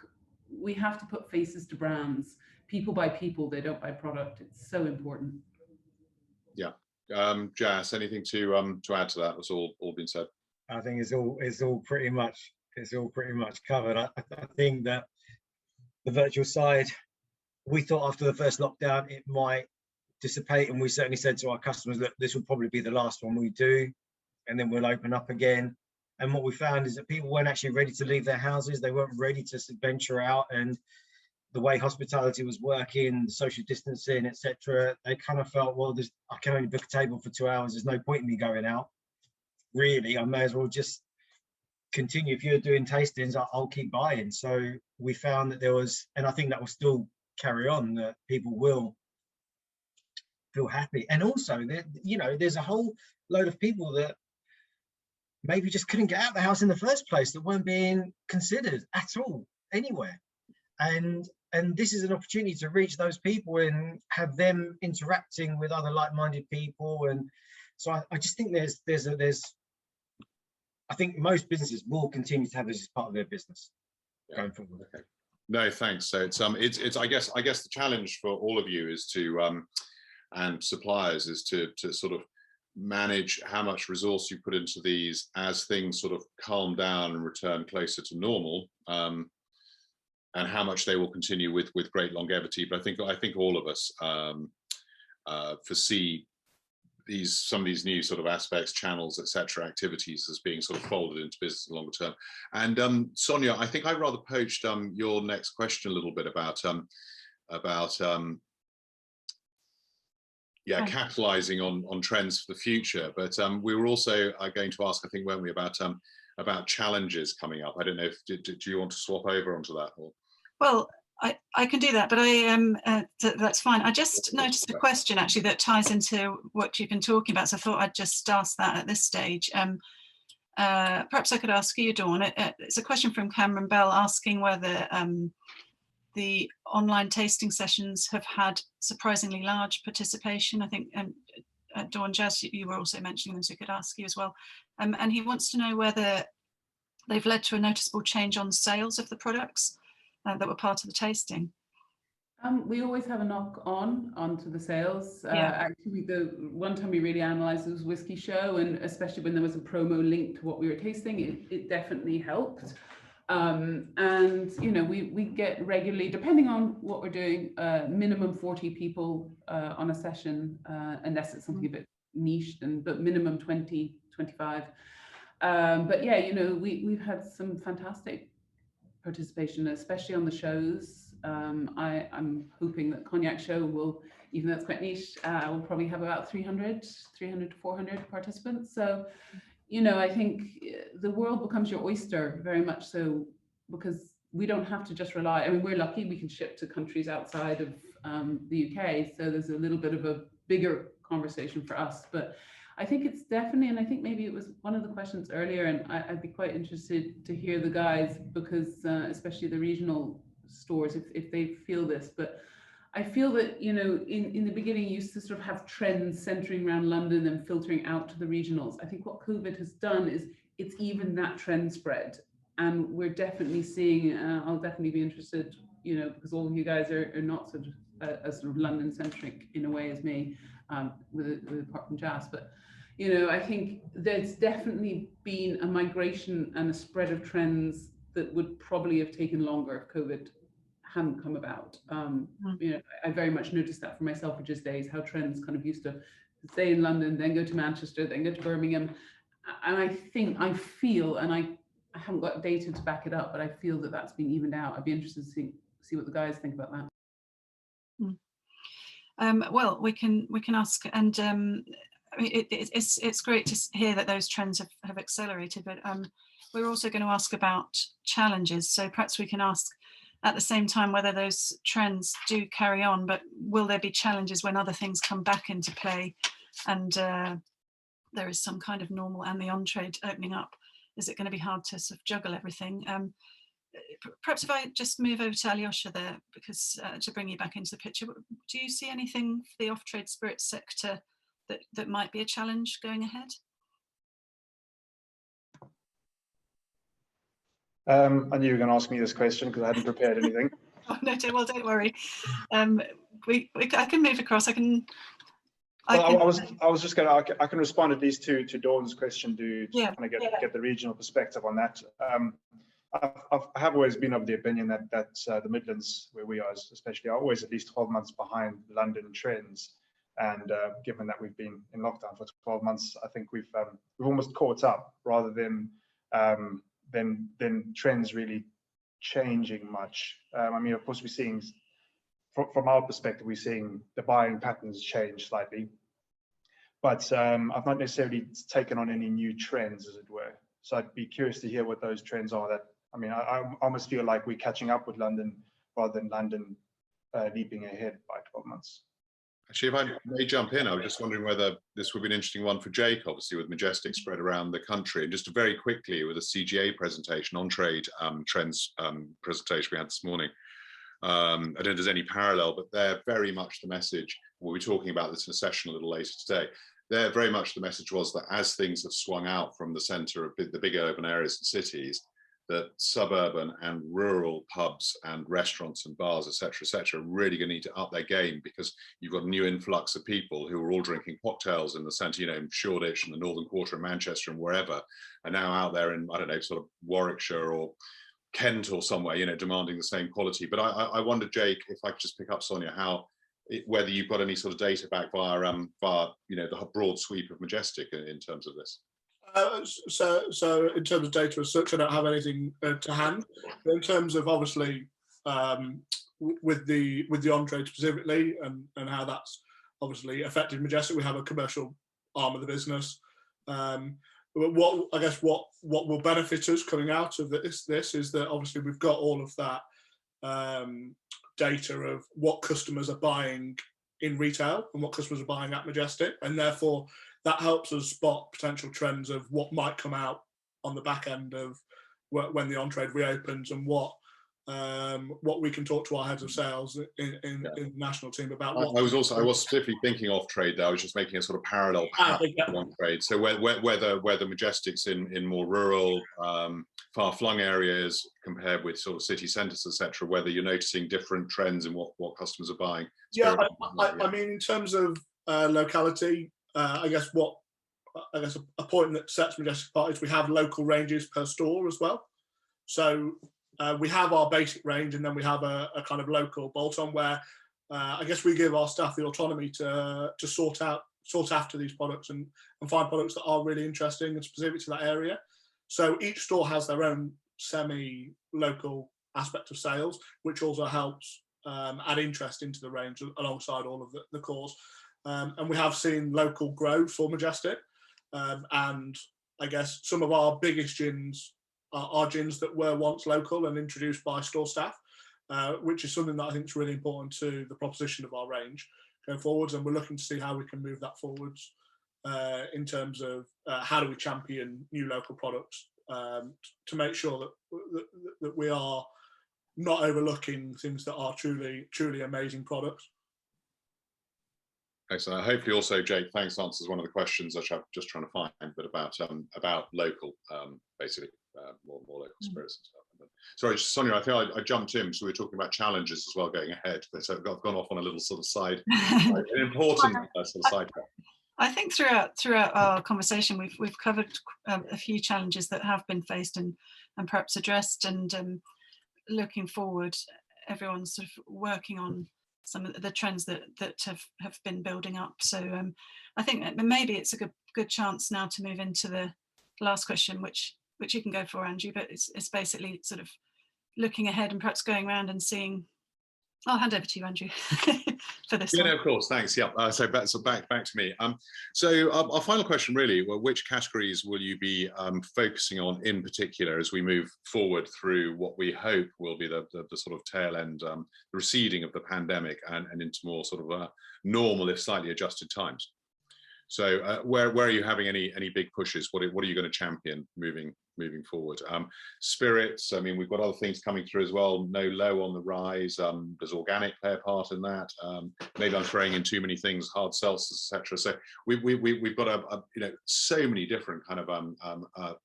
we have to put faces to brands. People buy people, they don't buy product. It's so important. Yeah. Jass, anything to add to that? That's all been said. I think it's all pretty much covered. I think that the virtual side, we thought after the first lockdown it might dissipate, and we certainly said to our customers, look, this will probably be the last one we do, and then we'll open up again. And what we found is that people weren't actually ready to leave their houses. They weren't ready to venture out, and the way hospitality was working, social distancing, etc., they kind of felt, well, I can only book a table for 2 hours. There's no point in me going out. Really, I may as well just continue. If you're doing tastings, I'll keep buying. So we found that there was, and I think that will still carry on, that people will feel happy. And also, you know, there's a whole load of people that maybe just couldn't get out of the house in the first place, that weren't being considered at all anywhere. And this is an opportunity to reach those people and have them interacting with other like-minded people. And so I just think there's I think most businesses will continue to have this as part of their business going forward. Okay. No, thanks. So it's I guess the challenge for all of you is to and suppliers is to sort of manage how much resource you put into these as things sort of calm down and return closer to normal, and how much they will continue with great longevity. But I think all of us foresee some of these new sort of aspects, channels, etc., activities as being sort of folded into business in the longer term. And Sonya, I think I rather poached your next question a little bit about yeah, capitalizing on trends for the future. But we were also going to ask, I think, weren't we, about challenges coming up? I don't know if do you want to swap over onto that? Or? Well, I can do that, but that's fine. I just noticed a question actually that ties into what you've been talking about, so I thought I'd just ask that at this stage. Perhaps I could ask you, Dawn. It's a question from Cameron Bell asking whether the online tasting sessions have had surprisingly large participation. I think, Dawn, Jass, you were also mentioning them, so I could ask you as well. And he wants to know whether they've led to a noticeable change on sales of the products that were part of the tasting. We always have a knock onto the sales. Yeah. Actually, the one time we really analysed was Whisky show, and especially when there was a promo linked to what we were tasting, it definitely helped. And you know, we get regularly, depending on what we're doing, minimum 40 people on a session, unless it's something a bit niched, but minimum 20, 25. But yeah, you know, we've had some fantastic participation, especially on the shows. I'm hoping that Cognac show will, even though it's quite niche, will probably have about 300 to 400 participants. So, you know, I think the world becomes your oyster very much so, because we don't have to just rely. I mean, we're lucky we can ship to countries outside of the UK, so there's a little bit of a bigger conversation for us. But I think it's definitely, and I think maybe it was one of the questions earlier, and I'd be quite interested to hear the guys, because especially the regional stores, if they feel this. But I feel that, you know, in the beginning, you used to sort of have trends centering around London and filtering out to the regionals. I think what COVID has done is it's even that trend spread. And we're definitely seeing, I'll definitely be interested, you know, because all of you guys are not sort of as sort of London centric in a way as me, with apart from Jass. But you know, I think there's definitely been a migration and a spread of trends that would probably have taken longer if COVID hadn't come about. You know, I very much noticed that for myself for just days, how trends kind of used to stay in London, then go to Manchester, then go to Birmingham. And I feel, and I haven't got data to back it up, but I feel that that's been evened out. I'd be interested to see what the guys think about that. Well, we can ask, and I mean, it's great to hear that those trends have accelerated, but we're also going to ask about challenges. So perhaps we can ask at the same time whether those trends do carry on, but will there be challenges when other things come back into play and there is some kind of normal and the on-trade opening up? Is it going to be hard to sort of juggle everything? Perhaps if I just move over to Ajoscha there, because to bring you back into the picture, do you see anything for the off-trade spirits sector that might be a challenge going ahead? I knew you were going to ask me this question because I hadn't prepared anything. Oh, no, well, don't worry. I can move across. I was just going to. I can respond at least to Dawn's question to kind of get the regional perspective on that. I have always been of the opinion that the Midlands, where we are, especially, are always at least 12 months behind London trends. And given that we've been in lockdown for 12 months, I think we've almost caught up rather than trends really changing much. I mean, of course, we're seeing, from our perspective, we're seeing the buying patterns change slightly, but I've not necessarily taken on any new trends, as it were. So I'd be curious to hear what those trends are. That, I mean, I almost feel like we're catching up with London rather than London leaping ahead by 12 months. Actually, if I may jump in, I was just wondering whether this would be an interesting one for Jake, obviously, with Majestic spread around the country. And just very quickly, with a CGA presentation, on-trade trends presentation we had this morning. I don't know if there's any parallel, but they're very much the message. We'll be talking about this in a session a little later today. They're very much the message was that as things have swung out from the centre of the big urban areas and cities, that suburban and rural pubs and restaurants and bars, etc., are really going to need to up their game, because you've got a new influx of people who are all drinking cocktails in the centre, you know, in Shoreditch and the Northern Quarter of Manchester and wherever, are now out there in, I don't know, sort of Warwickshire or Kent or somewhere, you know, demanding the same quality. But I wonder, Jake, if I could just pick up, Sonya, how whether you've got any sort of data back via the broad sweep of Majestic in terms of this. So in terms of data as such, I don't have anything to hand. But in terms of obviously with the on-trade specifically and how that's obviously affected Majestic, we have a commercial arm of the business. What will benefit us coming out of this is that obviously we've got all of that data of what customers are buying in retail and what customers are buying at Majestic, and therefore that helps us spot potential trends of what might come out on the back end of when the on-trade reopens, and what we can talk to our heads of sales in the national team about. I was specifically thinking off trade there. I was just making a sort of parallel on trade. So whether Majestic's in more rural, far-flung areas compared with sort of city centres, etc., whether you're noticing different trends in what customers are buying. Yeah, I mean, in terms of locality, I guess a point that sets Majestic apart is we have local ranges per store as well. So we have our basic range, and then we have a kind of local bolt-on where I guess we give our staff the autonomy to sort after these products and find products that are really interesting and specific to that area. So each store has their own semi-local aspect of sales, which also helps add interest into the range alongside all of the cores. And we have seen local grow for Majestic, and I guess some of our biggest gins are gins that were once local and introduced by store staff, which is something that I think is really important to the proposition of our range going forwards. And we're looking to see how we can move that forwards in terms of how do we champion new local products to make sure that we are not overlooking things that are truly amazing products. Excellent. Hopefully also, Jake, thanks, answers one of the questions which I'm just trying to find, but about local, basically, more local spirits and stuff. Sorry, Sonia, I think I jumped in, so we were talking about challenges as well going ahead, but I've gone off on a little sort of side, an important sort of side track. I think throughout our conversation, we've covered a few challenges that have been faced and perhaps addressed, and looking forward, everyone's sort of working on some of the trends that have been building up. So I think that maybe it's a good chance now to move into the last question, which you can go for, Andrew, but it's basically sort of looking ahead and perhaps going around and seeing. I'll hand over to you, Andrew, for this one. No, of course, thanks. Yeah, so back to me. So our final question really, well, which categories will you be focusing on in particular as we move forward through what we hope will be the sort of tail end, the receding of the pandemic and into more sort of normal, if slightly adjusted times? So where are you having any big pushes? What are you going to champion moving forward? Spirits, I mean, we've got other things coming through as well. No Low on the rise. Does organic play a part in that? Maybe I'm throwing in too many things, hard seltzers, etc. So we've got so many different kind of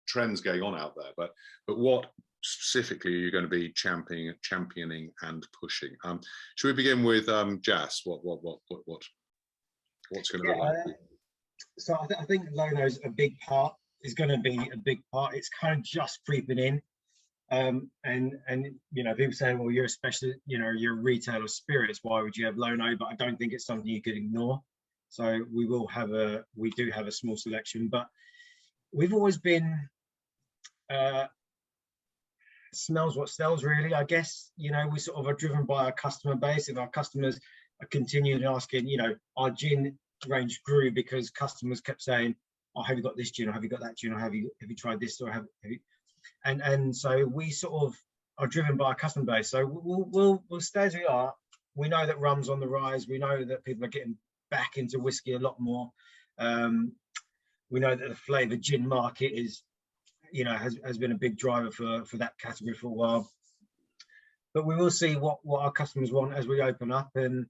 trends going on out there. But what specifically are you going to be championing and pushing? Should we begin with Jass? What's going to be like? So I think Lono's a big part. Is going to be a big part. It's kind of just creeping in, and people say, well, you're a specialist, you're a retailer of spirits. Why would you have Lono? But I don't think it's something you could ignore. So we do have a small selection, but we've always been smells what sells, really. I guess we sort of are driven by our customer base, and our customers are continuing asking. Our gin range grew because customers kept saying, oh, have you got this gin, or have you got that gin, or have you tried this, or have you? And so we sort of are driven by our customer base. So we'll stay as we are. We know that rum's on the rise. We know that people are getting back into whiskey a lot more. We know that the flavoured gin market is, has been a big driver for that category for a while. But we will see what our customers want as we open up, and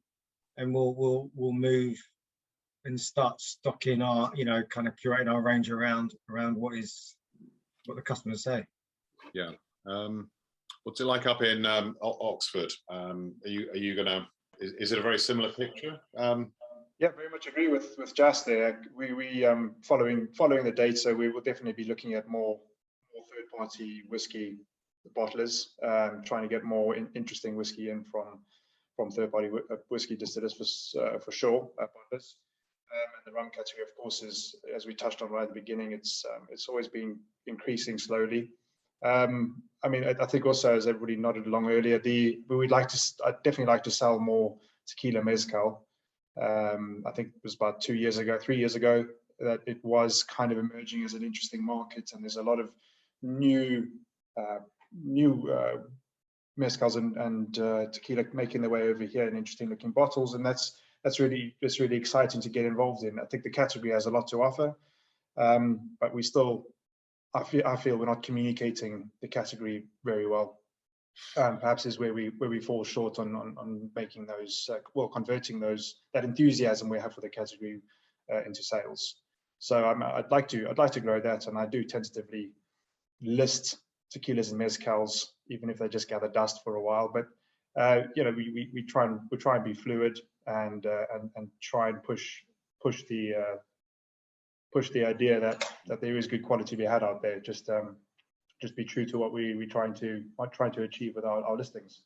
we'll move and start stocking our, kind of curating our range around what the customers say. Yeah. What's it like up in Oxford? Are you gonna? Is it a very similar picture? Yeah, very much agree with Jass there. We following the data, we will definitely be looking at more third-party whiskey bottlers, trying to get more interesting whiskey in from third-party whiskey distillers for sure about this. And the rum category, of course, is, as we touched on right at the beginning, it's always been increasing slowly. I mean, I think also, as everybody nodded along earlier, I'd definitely like to sell more Tequila Mezcal. I think it was about 3 years ago, that it was kind of emerging as an interesting market, and there's a lot of new mezcals and tequila making their way over here in interesting looking bottles, and that's really exciting to get involved in. I think the category has a lot to offer, but I feel we're not communicating the category very well. Perhaps is where we fall short on making those converting that enthusiasm we have for the category into sales. So I'd like to grow that, and I do tentatively list tequilas and mezcals, even if they just gather dust for a while. But we try and be fluid and try and push the idea that there is good quality to be had out there. Just be true to what we're trying to achieve with our listings.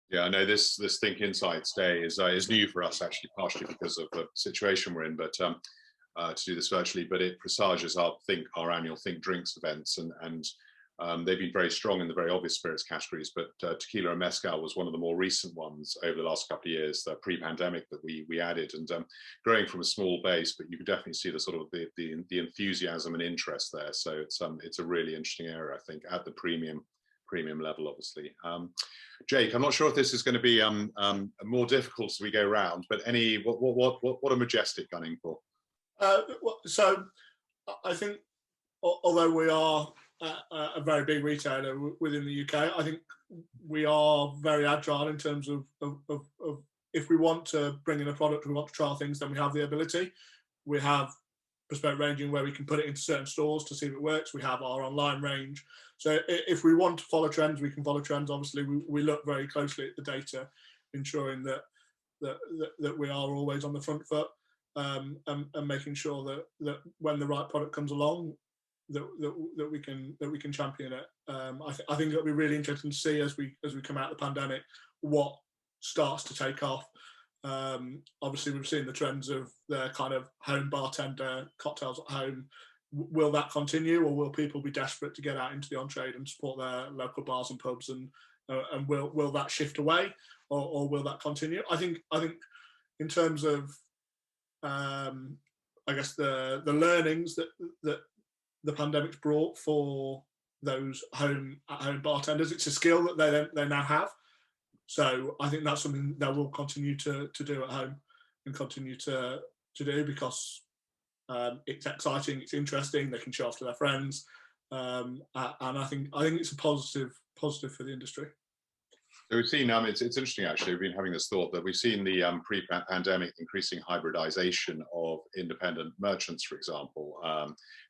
Yeah, I know this Think Insights Day is new for us, actually, partially because of the situation we're in, but to do this virtually, but it presages our annual Think Drinks events, and they've been very strong in the very obvious spirits categories, but tequila and mezcal was one of the more recent ones over the last couple of years, pre-pandemic, that we added, and growing from a small base, but you could definitely see the sort of the enthusiasm and interest there. So it's a really interesting area, I think, at the premium level, obviously. Jake, I'm not sure if this is going to be more difficult as we go round, but what are Majestic gunning for? So I think, although we are a very big retailer within the UK, I think we are very agile in terms of if we want to bring in a product, we want to trial things, then we have the ability. We have bespoke ranging where we can put it into certain stores to see if it works. We have our online range. So if we want to follow trends, we can follow trends. Obviously, we look very closely at the data, ensuring that we are always on the front foot, and making sure that when the right product comes along, that we can champion it. I think it'll be really interesting to see as we come out of the pandemic what starts to take off. Obviously, we've seen the trends of the kind of home bartender cocktails at home. Will that continue, or will people be desperate to get out into the on-trade and support their local bars and pubs, and will that shift away, or will that continue? I think in terms of I guess the learnings that the pandemic's brought for those at-home bartenders, it's a skill that they now have. So I think that's something that we'll continue to do at home and continue to do, because it's exciting, it's interesting, they can show off to their friends, and I think it's a positive for the industry. So we've seen, it's interesting actually, we've been having this thought that we've seen the pre-pandemic increasing hybridization of independent merchants, for example,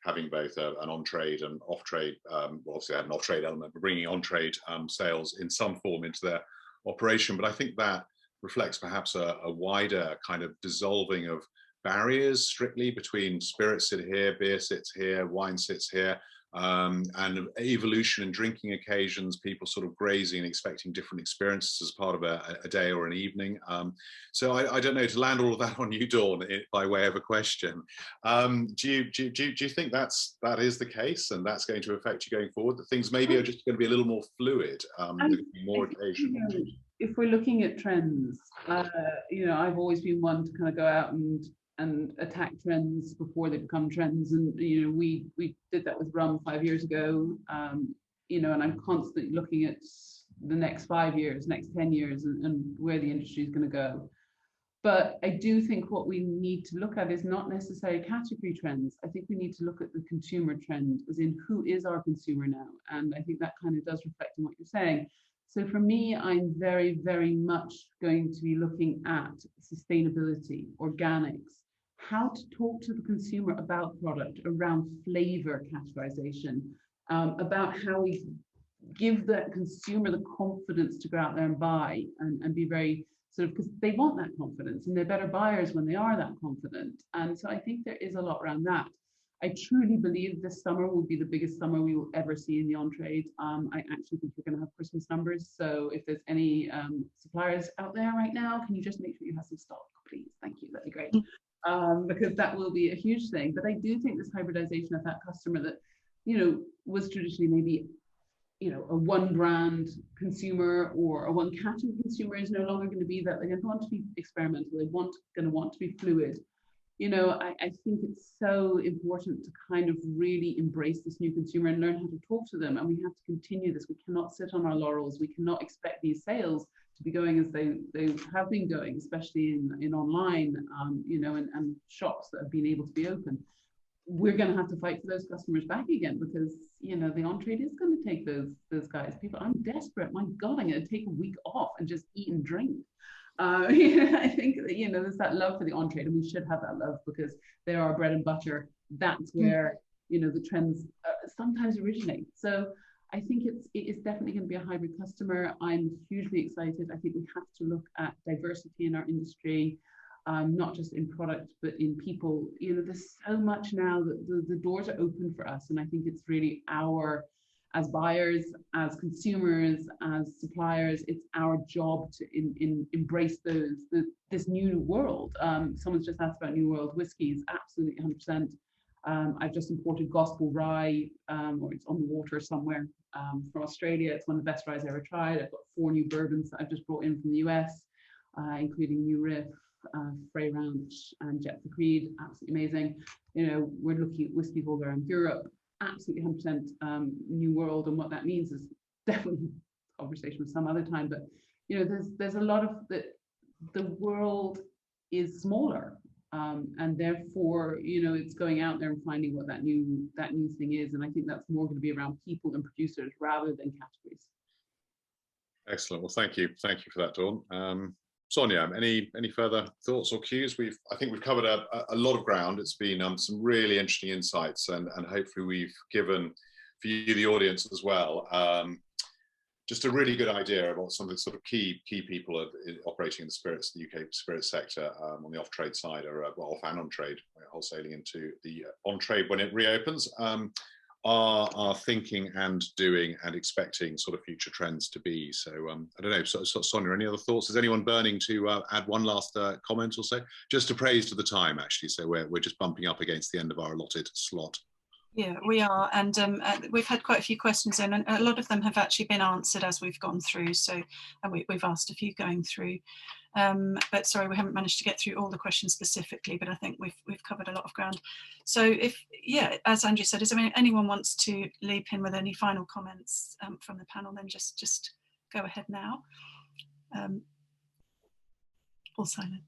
having both an on-trade and off-trade, well, obviously they had an off-trade element, but bringing on-trade sales in some form into their operation. But I think that reflects perhaps a wider kind of dissolving of barriers strictly between spirits sit here, beer sits here, wine sits here, and evolution in drinking occasions, people sort of grazing and expecting different experiences as part of a day or an evening. So I don't know, to land all of that on you, Dawn, by way of a question, do you think that is the case, and that's going to affect you going forward, that things maybe are just going to be a little more fluid, more occasional? If we're looking at trends, I've always been one to kind of go out and attack trends before they become trends, and we did that with rum 5 years ago, and I'm constantly looking at the next 5 years, next 10 years, and where the industry is going to go. But I do think what we need to look at is not necessarily category trends. I think we need to look at the consumer trend, as in who is our consumer now, and I think that kind of does reflect on what you're saying. So for me, I'm very, very much going to be looking at sustainability, organics, how to talk to the consumer about product, around flavor categorization, about how we give the consumer the confidence to go out there and buy, and be very sort of, because they want that confidence, and they're better buyers when they are that confident. And so I think there is a lot around that. I truly believe this summer will be the biggest summer we will ever see in the on-trade. I actually think we're going to have Christmas numbers. So if there's any suppliers out there right now, can you just make sure you have some stock, please? Thank you, that'd be great. Because that will be a huge thing. But I do think this hybridization of that customer that, was traditionally maybe, a one brand consumer or a one category consumer is no longer going to be that. They're going to want to be experimental. They're going to want to be fluid. I think it's so important to kind of really embrace this new consumer and learn how to talk to them. And we have to continue this. We cannot sit on our laurels. We cannot expect these sales to be going as they have been going, especially in online, and shops that have been able to be open. We're going to have to fight for those customers back again because, the on-trade is going to take those guys. People, I'm desperate. My God, I'm going to take a week off and just eat and drink. I think there's that love for the on-trade, and we should have that love because they're our bread and butter. That's where the trends sometimes originate. So I think it is definitely going to be a hybrid customer. I'm hugely excited. I think we have to look at diversity in our industry, not just in product but in people. There's so much now that the doors are open for us, and I think it's really as buyers, as consumers, as suppliers, it's our job to embrace this new world. Someone's just asked about New World whiskies. Absolutely 100%. I've just imported Gospel Rye, or it's on the water somewhere, from Australia. It's one of the best ryes I ever tried. I've got 4 new bourbons that I've just brought in from the US, including New Riff, Frey Ranch, and Jet for Creed. Absolutely amazing. We're looking at whiskies all around Europe. Absolutely 100% New World, and what that means is definitely a conversation with some other time. But there's a lot of the world is smaller, and therefore it's going out there and finding what that new thing is. And I think that's more going to be around people and producers rather than categories. Excellent. Well, thank you for that, Dawn. Sonya, any further thoughts or cues? I think we've covered a lot of ground. It's been some really interesting insights, and hopefully we've given for you, the audience, as well, just a really good idea about some of the sort of key people operating in the UK spirits sector on the off-trade side, or off and on-trade, wholesaling into the on-trade when it reopens. Are thinking and doing and expecting sort of future trends to be. So I don't know, so Sonya, any other thoughts? Is anyone burning to add one last comment or so? Just to praise to the time, actually. So we're just bumping up against the end of our allotted slot. Yeah, we are, and we've had quite a few questions in, and a lot of them have actually been answered as we've gone through. So, and we've asked a few going through, but sorry, we haven't managed to get through all the questions specifically. But I think we've covered a lot of ground. So, as Andrew said, is there anyone wants to leap in with any final comments from the panel? Then just go ahead now. All silent.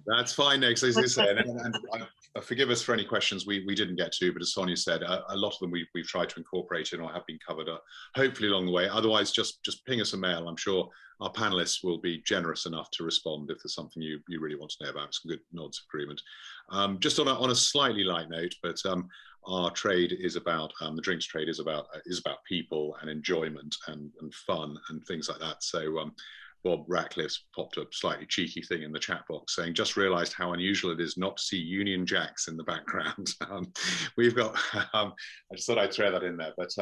That's fine, Nick. As I said, and forgive us for any questions we didn't get to, but as Sonya said, a lot of them we've tried to incorporate in or have been covered hopefully along the way. Otherwise, just ping us a mail. I'm sure our panelists will be generous enough to respond if there's something you really want to know about. Some good nods of agreement. Just on a slightly light note, but our trade is about, the drinks trade is about people and enjoyment and fun and things like that. So Bob Ratcliffe's popped a slightly cheeky thing in the chat box saying, just realised how unusual it is not to see Union Jacks in the background. We've got, I just thought I'd throw that in there. But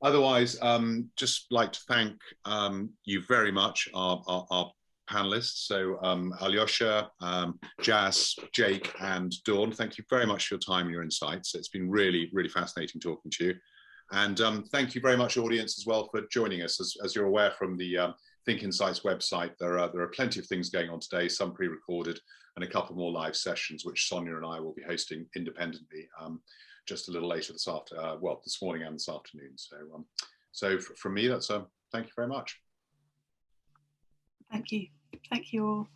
otherwise, just like to thank you very much, our panelists. So Ajoscha, Jass, Jake and Dawn, thank you very much for your time and your insights. It's been really, really fascinating talking to you. And thank you very much, audience, as well, for joining us. As you're aware from the Think Insights website, there are plenty of things going on today, some pre-recorded and a couple more live sessions, which Sonya and I will be hosting independently just a little later this morning and this afternoon. So from me, that's thank you very much. Thank you. Thank you all.